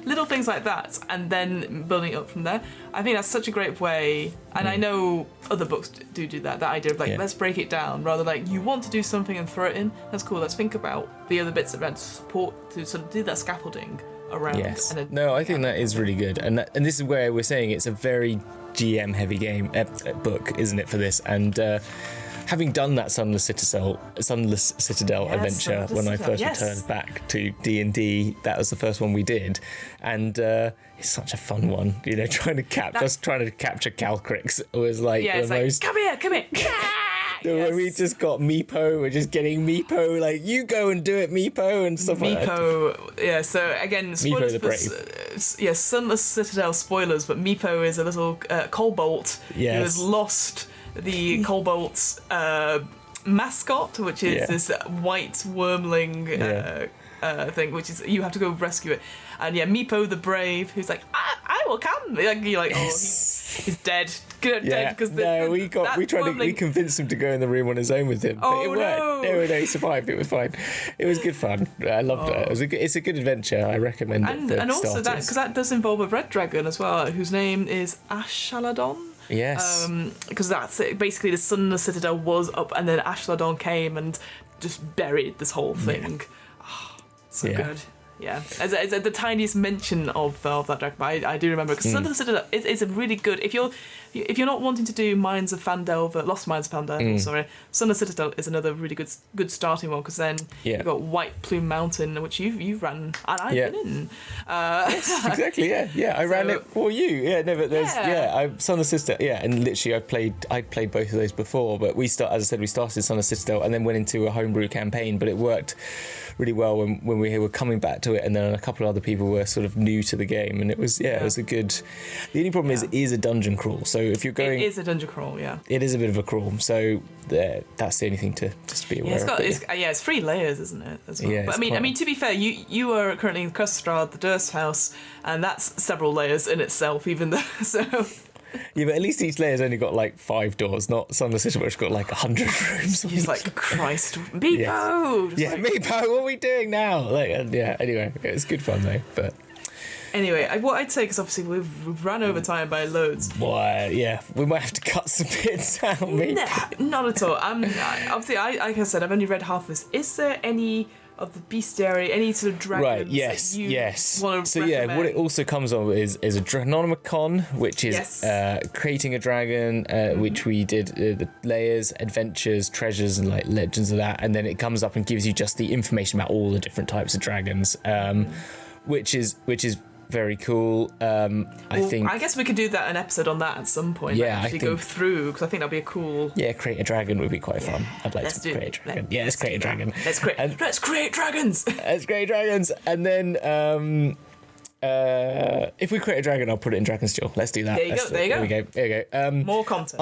little things like that, and then building it up from there. I think that's such a great way, and I know other books do that idea of let's break it down, rather like you want to do something and throw it in. That's cool. Let's think about the other bits around support to sort of do that scaffolding around. Yes. I think that is really good, and this is where we're saying it's a very GM heavy game book, isn't it, for this? And having done that Sunless Citadel adventure when I first returned back to D&D, that was the first one we did, and it's such a fun one. Trying to capture Calcrix was like the most. Come here. When we just got Meepo, we're just getting Meepo, like, you go and do it, Meepo, and stuff like that. Meepo, so again, spoilers Meepo the Brave. Sunless Citadel spoilers, but Meepo is a little Cobalt who has lost the Cobalt's mascot, which is this white wormling thing, which is you have to go rescue it. And Meepo the Brave, who's like, I will come. Like, you're like, He's dead. Dead Yeah, because we convinced him to go in the room on his own with him, but it worked. No, he survived. It was fine. It was good fun. I loved it. It's a good adventure. I recommend it. And also that does involve a red dragon as well, whose name is Ashaladon. Yes. Because that's it. Basically the Sun of the Citadel was up, and then Ashaladon came and just buried this whole thing. So good. Yeah, as the tiniest mention of that dragon, but I do remember because Sun of the Citadel is a really good. If you're not wanting to do Mines of Fandelver, Lost Mines of Fandelver, sorry, Sun of the Citadel is another really good starting one, because then you've got White Plume Mountain, which you've ran and I've been in. Yes, exactly. Yeah. I ran it for you. Yeah, no, but there's Sun of the Citadel. Yeah, and literally I played both of those before, but we started Sun of the Citadel and then went into a homebrew campaign, but it worked really well when we were coming back to it, and then a couple of other people were sort of new to the game, and it was a good. The only problem is it is a dungeon crawl, so if you're going, it is a dungeon crawl. Yeah, it is a bit of a crawl, so that's the only thing to just be aware of. It's 3 layers, isn't it? As well. Yeah, but I mean, to be fair, you are currently in Cursestrad, the Durst House, and that's several layers in itself, even though so. Yeah, but at least each layer's only got like 5 doors, not Sun of the Citadel, which got like 100 rooms. He's like, Christ, Meepo! Yeah, Meepo, what are we doing now? Anyway, it was good fun though. But anyway, what I'd say, because obviously we've ran over time by loads. Boy, yeah, we might have to cut some bits out, mate. Nah, not at all. Obviously, like I said, I've only read half of this. Is there any of the bestiary, any sort of dragons that you want to recommend? What it also comes on is a Dragonomicon, which is creating a dragon, which we did the layers, adventures, treasures, and like legends of that, and then it comes up and gives you just the information about all the different types of dragons, which is very cool. I guess we could do an episode on that at some point. Yeah, actually go through, because I think that'd be a cool. Yeah, create a dragon would be quite fun. I'd like to create a dragon. Let's create a dragon. Let's create dragons. Let's create dragons, and then if we create a dragon, I'll put it in Dragonsteel. Let's do that. There you go. More content.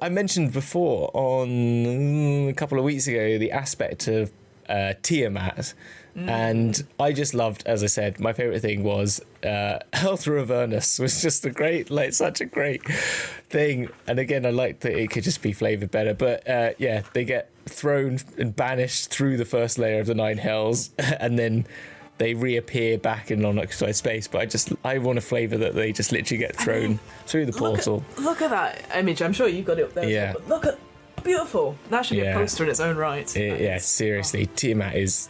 I mentioned before on a couple of weeks ago, the aspect of Tiamat. And I just loved, as I said, my favourite thing was Elthra of Avernus was just such a great thing. And again, I liked that it could just be flavoured better. But they get thrown and banished through the first layer of the 9 Hells, and then they reappear back in non-occupied space. But I want a flavour that they just literally get thrown through the portal. Look at that image. I'm sure you've got it up there. Yeah. But look at beautiful. That should be a poster in its own right. Seriously, Tiamat is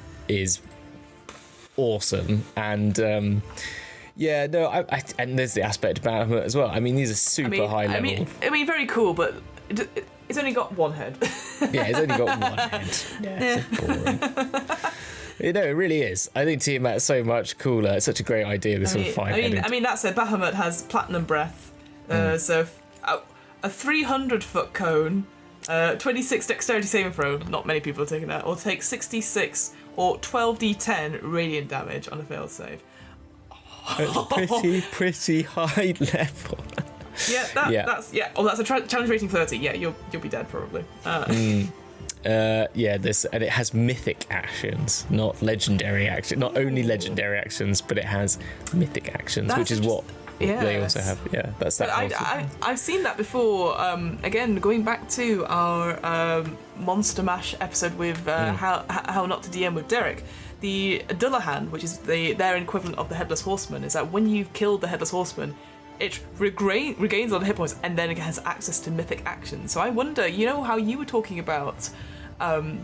awesome, and and there's the aspect about him as well. I mean, these are super high level. I mean, very cool, but it's only got one head. Yeah, it's only got one head. Yeah. It's so boring. It really is. I think Tiamat is so much cooler. It's such a great idea. This sort of 5-headed. I mean, that said, Bahamut has platinum breath, so a 300-foot cone. 26 dexterity saving throw, not many people are taking that, or take 66 or 12d10 radiant damage on a failed save. It's pretty high level. That's a challenge rating 30. Yeah, you'll be dead probably. And it has mythic actions, not legendary action. Not only legendary actions, but it has mythic actions, which is what they also have. Yeah, that's that. I've seen that before. Again, going back to our Monster Mash episode with how not to DM with Derek. The Dullahan, which is their equivalent of the Headless Horseman, is that when you've killed the Headless Horseman, it regains all the hit points and then it has access to mythic actions. So I wonder, how you were talking about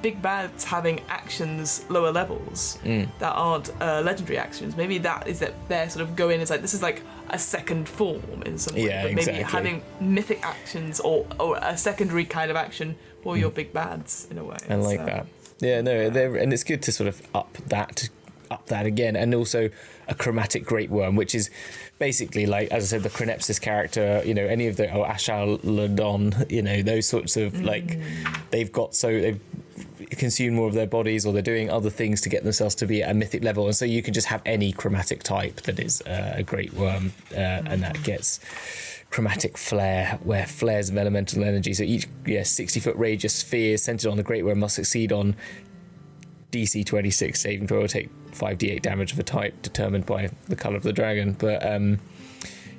big bads having actions lower levels that aren't legendary actions. Maybe that is that they're sort of going as like this is like a second form in some way. Yeah, but maybe exactly. having mythic actions or a secondary kind of action for your big bads in a way. I like that. Yeah, no, and it's good to sort of up that again, and also a chromatic great worm, which is basically like, as I said, the Chronepsis character, any of the Ashaladon, those sorts of like they've consumed more of their bodies, or they're doing other things to get themselves to be at a mythic level, and so you can just have any chromatic type that is a great worm, and that gets chromatic flare, where flares of elemental energy. So each 60-foot radius sphere centered on the great worm must succeed on DC 26 saving throw, or take 5d8 damage of a type determined by the colour of the dragon. But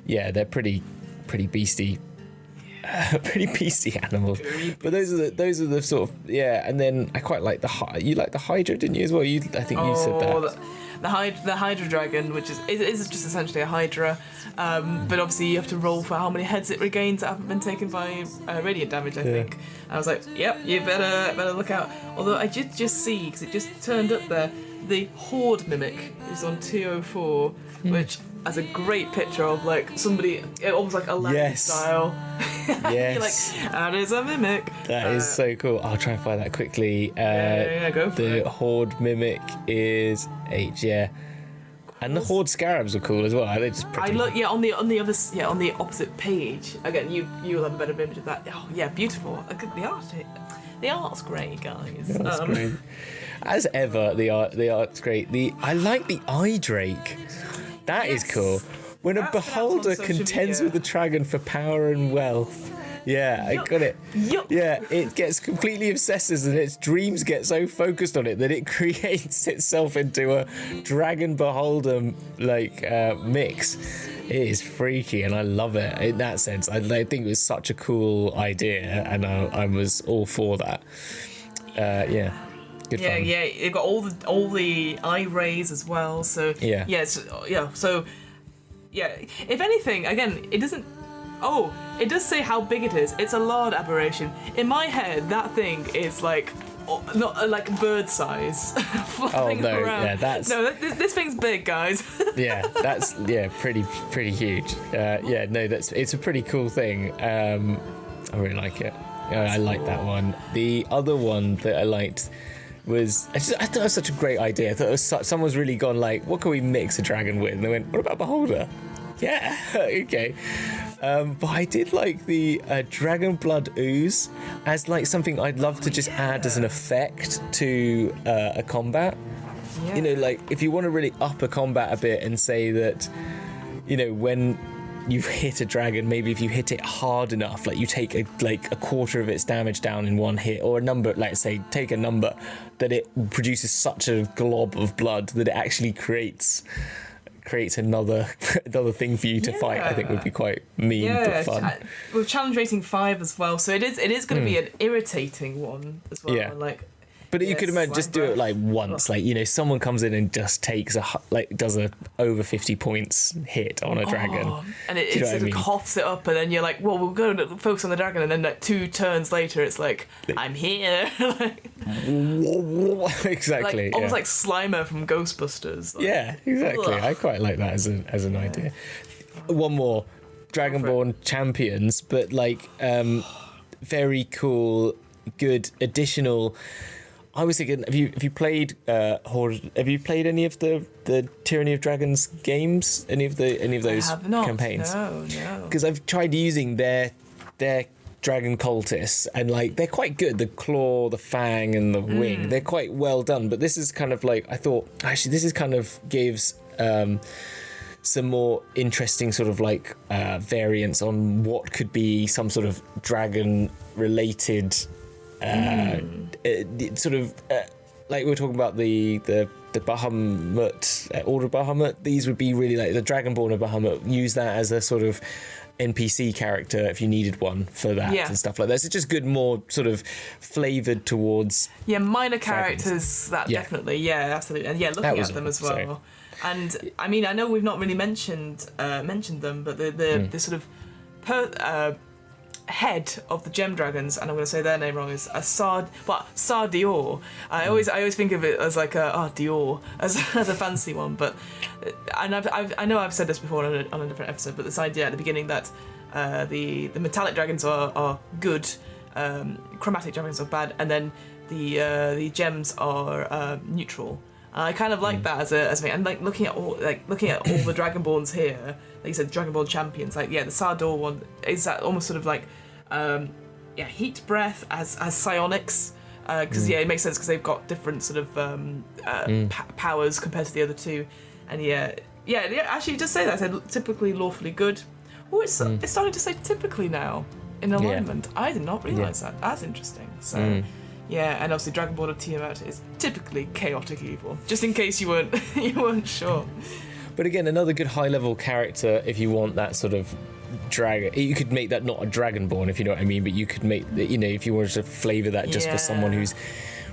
they're pretty pretty beastie. Pretty beastie animals, but those are the sort of and then I quite like you like the Hydra, didn't you as well? I think you said that. The Hydra Dragon, which is just essentially a Hydra, but obviously you have to roll for how many heads it regains that haven't been taken by radiant damage, I think. And I was like, yep, you better look out. Although I did just see, because it just turned up there, the Hoard Mimic is on 204, which has a great picture of like somebody, almost like Aladdin style. Yes. You're like, that is a mimic. That is so cool. I'll try and find that quickly. Go for the it. Hoard Mimic is H, and the Hoard Scarabs are cool as well. They're just pretty. I look, on the opposite page. Again, you will have a better image of that. Oh yeah, beautiful. The art's great, guys. That's great. As ever, the art's great. I like the eye drake. That is cool. When a beholder contends with the dragon for power and wealth. Yeah, I got it. Yup. Yeah, it gets completely obsesses and its dreams get so focused on it that it creates itself into a dragon beholder mix. It is freaky and I love it in that sense. I think it was such a cool idea and I was all for that. Good fun. Yeah, you've got all the eye rays as well. So if anything, again, it doesn't. Oh, it does say how big it is. It's a large aberration. In my head, that thing is not like bird size. Flying around. Yeah, that's this thing's big, guys. That's pretty huge. It's a pretty cool thing. I really like it. I like that one. The other one that I liked was I thought it was such a great idea. I thought someone's really gone like, what can we mix a dragon with? And they went, what about beholder? Yeah, okay. But I did like the dragon blood ooze as like something I'd love to just add as an effect to a combat. Yeah. You know, like if you want to really up a combat a bit and say that, you know, when you've hit a dragon, maybe if you hit it hard enough, like you take a quarter of its damage down in one hit, or a number, like say take a number that it produces such a glob of blood that it actually creates another thing for you to fight. I think would be quite mean but fun. With challenge rating 5 as well, so it is going to be an irritating one as well. Yeah. But you could imagine just do it like once, like, you know, someone comes in and just takes does a over 50 points hit on a dragon. And it sort of coughs it up, and then you're like, well, we'll go and focus on the dragon, and then like 2 turns later, it's like, I'm here. Exactly. Almost like Slimer from Ghostbusters. Yeah, exactly. I quite like that as an idea. One more, Dragonborn champions, but like very cool, good additional. I was thinking, have you played Hoard? Have you played any of the Tyranny of Dragons games? Any of those I have not, campaigns? No. Because I've tried using their dragon cultists, and like they're quite good. The claw, the fang, and the wing, they're quite well done. But this is kind of like, I thought actually this is kind of gives some more interesting sort of like variants on what could be some sort of dragon related. Sort of like we were talking about the Bahamut, Order of Bahamut. These would be really like the Dragonborn of Bahamut. Use that as a sort of NPC character if you needed one for that and stuff like that. So it's just good, more sort of flavoured towards minor characters. That definitely, absolutely, and looking at them as well. So. And I mean, I know we've not really mentioned them, but the sort of head of the gem dragons, and I'm going to say their name wrong, is Sar Dior. I always think of it as like Dior as a fancy one, but and I know I've said this before on a different episode, but this idea at the beginning that the metallic dragons are good, chromatic dragons are bad, and then the gems are neutral. I kind of like that as a thing, and like looking at all the Dragonborns here. Like you said, Dragonborn champions. Like the Sardor one is that almost sort of like heat breath as psionics, because it makes sense because they've got different sort of powers compared to the other two, and actually just say that. I said typically lawfully good. Oh, it's starting to say typically now in alignment. I did not realise that. That's interesting. So. Yeah, and obviously Dragonborn of Tiamat is typically chaotic evil. Just in case you weren't sure. But again, another good high-level character if you want that sort of dragon. You could make that not a Dragonborn, if you know what I mean. But you could make, if you wanted to flavour that just for someone who's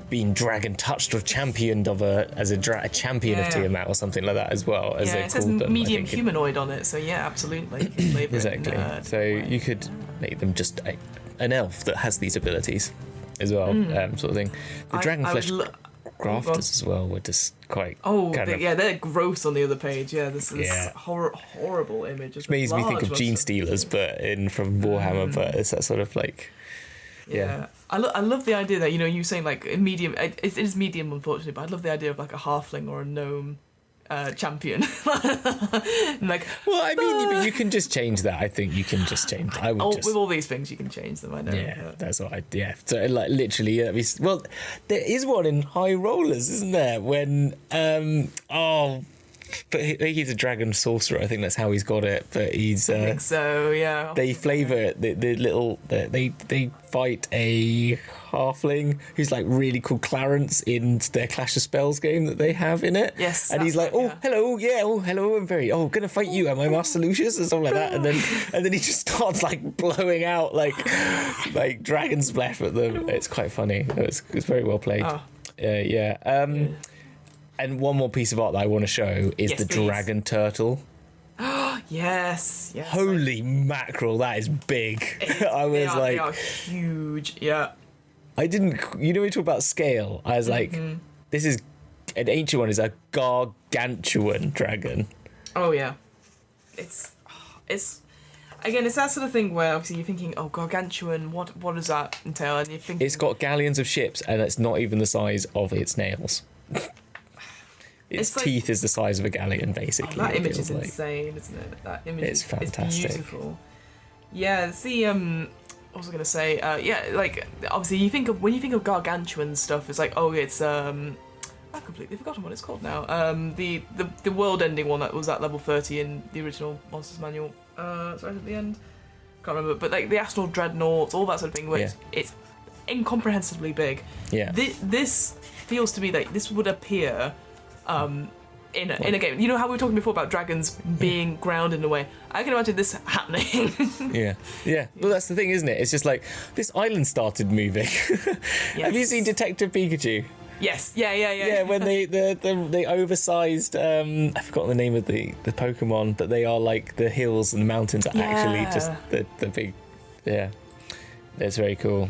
been dragon touched or championed as a champion of Tiamat or something like that as well. As they it says called them, medium humanoid on it, so yeah, absolutely. You can flavour exactly. it So you could make them just an elf that has these abilities as well, sort of thing. The dragon flesh grafters as well were just quite. They're gross on the other page. Yeah, this horrible image. Which makes me think of Gene Stealers, but from Warhammer. But it's that sort of like. Yeah. I love the idea that you saying like medium. It is medium, unfortunately, but I love the idea of like a halfling or a gnome champion. Like, well, I mean, you can just change that. I think you can just change. I would with all these things, you can change them. I know. Yeah, that's what I. Yeah, so like literally, well, there is one in High Rollers, isn't there? When but he's a dragon sorcerer. I think that's how he's got it. But he's. I think so. Yeah. They flavour it. They fight a halfling who's like really called Clarence in their Clash of Spells game that they have in it. Yes. And he's like, hello, hello, I'm gonna fight you. Am I Master Lucius or something like that? And then he just starts like blowing out like dragon splash at them. It's quite funny. It's very well played. Oh. And one more piece of art that I want to show is the dragon turtle. Yes. Holy mackerel, that is big. They are huge. Yeah. I didn't. We talk about scale. I was like, this is an ancient one. Is a gargantuan dragon. Oh yeah, it's again, it's that sort of thing where obviously you're thinking, gargantuan. What does that entail? And you think it's got galleons of ships, and it's not even the size of its nails. Its teeth is the size of a galleon, basically. That image is insane, isn't it? That image is fantastic. It's beautiful. Yeah, see, what was I going to say? Like, obviously, when you think of gargantuan stuff, it's like, it's, I've completely forgotten what it's called now. The world-ending one that was at level 30 in the original Monsters Manual. Sorry, at the end? Can't remember. But, like, the Astral Dreadnoughts, all that sort of thing, where it's incomprehensibly big. Yeah. This feels to me like this would appear... in a game. You know how we were talking before about dragons being grounded in a way? I can imagine this happening. Yeah. Well, that's the thing, isn't it? It's just like, this island started moving. Have you seen Detective Pikachu? Yes. Yeah. Yeah, when they oversized, I've forgotten the name of the Pokemon, but they are like the hills and the mountains are actually just the big... Yeah. That's very cool.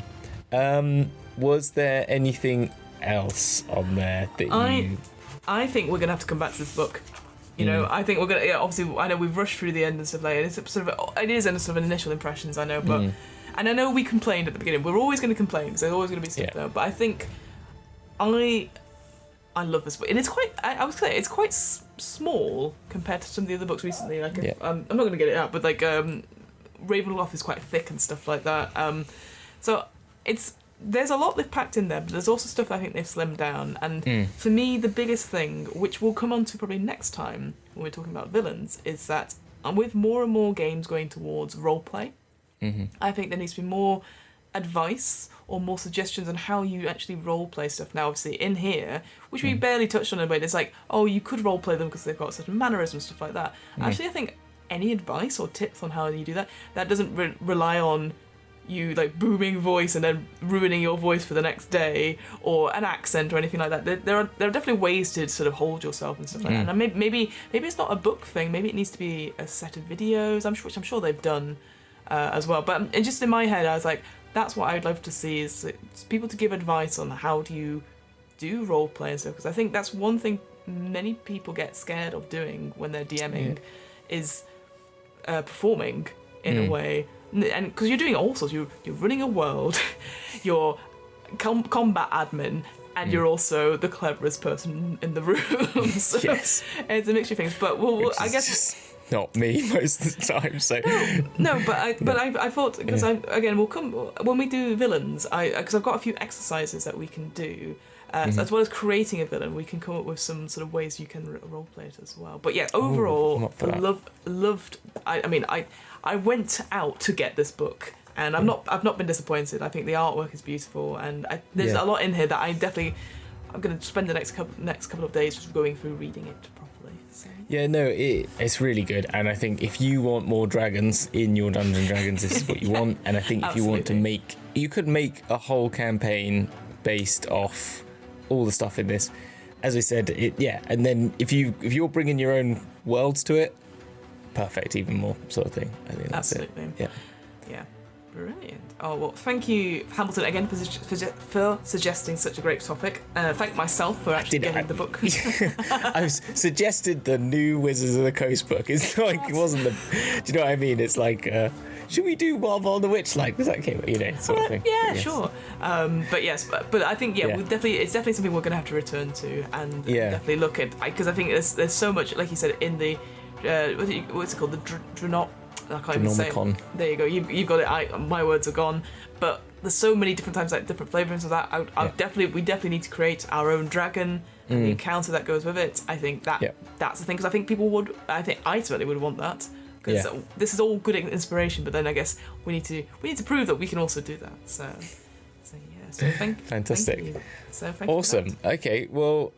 Was there anything else on there that I think we're gonna have to come back to this book. I think we're gonna. Obviously, I know we've rushed through the end and stuff like that. It's sort of an initial impressions. I know, but and I know we complained at the beginning. We're always going to complain because there's always going to be stuff there. But I think I love this book, and it's quite. I would say it's quite small compared to some of the other books recently. Like I'm not going to get it out, but like Ravenloft is quite thick and stuff like that. So there's a lot they've packed in there, but there's also stuff I think they've slimmed down. And for me, the biggest thing, which we'll come on to probably next time when we're talking about villains, is that with more and more games going towards roleplay, I think there needs to be more advice or more suggestions on how you actually roleplay stuff. Now, obviously, in here, which we barely touched on in a way, it's like, you could roleplay them because they've got certain mannerisms, stuff like that. Actually, I think any advice or tips on how you do that doesn't rely on you like booming voice and then ruining your voice for the next day, or an accent or anything like that. There are definitely ways to sort of hold yourself and stuff like that. And maybe it's not a book thing. Maybe it needs to be a set of videos. Which I'm sure they've done as well. But just in my head, I was like, that's what I'd love to see is people to give advice on how do you do role play and stuff. Because I think that's one thing many people get scared of doing when they're DMing is performing in a way. And because you're doing all sorts, you're running a world, you're combat admin, and you're also the cleverest person in the room. So it's a mixture of things. But I guess just not me most of the time. So no, but I thought because we'll come when we do villains. Because I've got a few exercises that we can do. As well as creating a villain, we can come up with some sort of ways you can roleplay it as well. But yeah, overall, loved. I went out to get this book, and I've not been disappointed. I think the artwork is beautiful, and there's a lot in here that I'm going to spend the next couple of days just going through reading it properly. Yeah, no, it's really good, and I think if you want more dragons in your Dungeons and Dragons, this is what you want. And I think if you want to you could make a whole campaign based off all the stuff in this. As we said, and then if you're bringing your own worlds to it, perfect, even more sort of thing. I think that's Absolutely. it. Yeah, brilliant. Oh well, thank you, Hamilton, again for suggesting such a great topic. Thank myself for actually getting the book. I've suggested the new Wizards of the Coast book. It's like it wasn't the. Do you know what I mean? It's like, should we do Marvel the Witch? Like, does that came, sort of thing. Yeah, sure. But yes, but I think Yeah. it's definitely something we're going to have to return to and definitely look at, because I think there's so much, like you said, in the what's it called, the I can't even say it. There you go. You've got it. My words are gone. But there's so many different times, like different flavors of that. We definitely need to create our own dragon and the encounter that goes with it. I think that's the thing, because I think people would. I certainly would want that, because this is all good inspiration. But then I guess we need to prove that we can also do that. So yeah. So fantastic. Thank you. So thank Awesome. you for that. Okay. Well,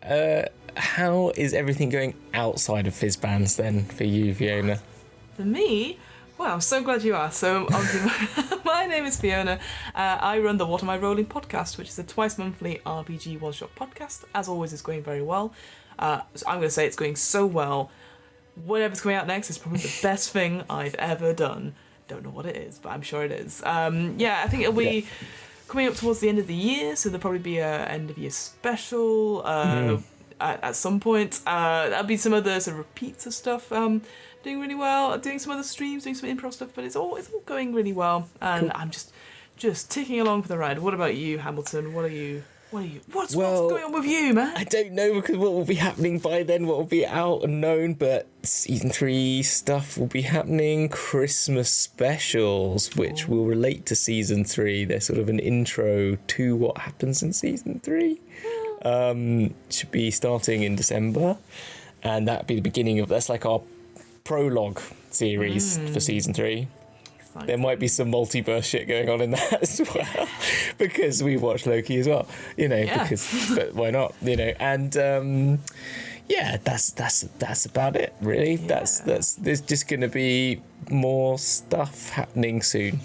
how is everything going outside of Fizban's then for you, Fiona? For me, well, I'm so glad you asked. So, obviously, my name is Fiona. I run the What Am I Rolling podcast, which is a twice-monthly RPG one-shot podcast. As always, it's going very well. So I'm going to say it's going so well. Whatever's coming out next is probably the best thing I've ever done. Don't know what it is, but I'm sure it is. I think it'll be coming up towards the end of the year, so there'll probably be a end-of-year special at some point. There'll be some other sort of repeats of stuff. Doing really well, doing some other streams, doing some improv stuff, but it's all going really well, and cool. I'm just ticking along for the ride. What about you, Hamilton? What's going on with you, man? I don't know, because what will be happening by then, what will be out and known, but season 3 stuff will be happening. Christmas specials, which will relate to season 3. They're sort of an intro to what happens in season 3. Should be starting in December, and that'll be the beginning of, that's like our prologue series for season 3. Exciting. There might be some multiverse shit going on in that as well, because we watch Loki as well, but why not, and that's about it really. There's just going to be more stuff happening soon.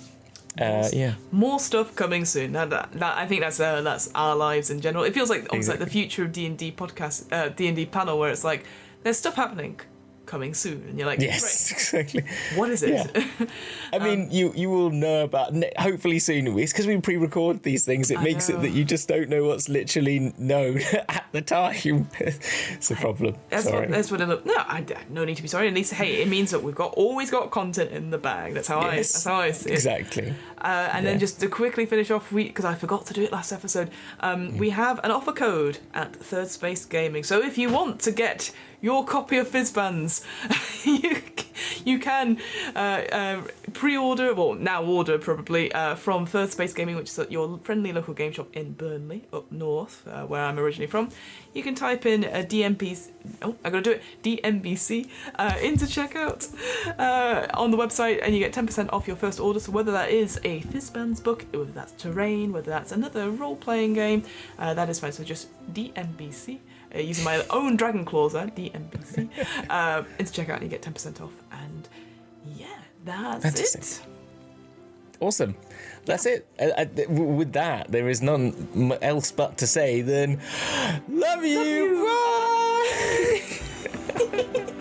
More stuff coming soon. That I think that's our lives in general. It feels like almost like the future of D&D podcast, D&D panel, where it's like there's stuff happening coming soon, and you're like, yes, exactly. What is it? Yeah. I mean, you will know about, hopefully soon. It's because we pre-record these things. It makes it that you just don't know what's literally known at the time. It's a problem. That's what it looks. No need to be sorry. At least, hey, it means that we've always got content in the bag. That's how I see it. Exactly. Then just to quickly finish off, because I forgot to do it last episode, we have an offer code at Third Space Gaming. So if you want to get your copy of Fizban's, you can pre-order, or now order probably, from Third Space Gaming, which is your friendly local game shop in Burnley, up north, where I'm originally from. You can type in DMBC into checkout on the website, and you get 10% off your first order. So whether that is a Fizban's book, whether that's terrain, whether that's another role-playing game, that is fine. So just DMBC. Using my own dragon claws there, DMBC, into checkout, and you get 10% off. And that's fantastic. It. Awesome. That's it. With that, there is none else but to say than love you. Bye.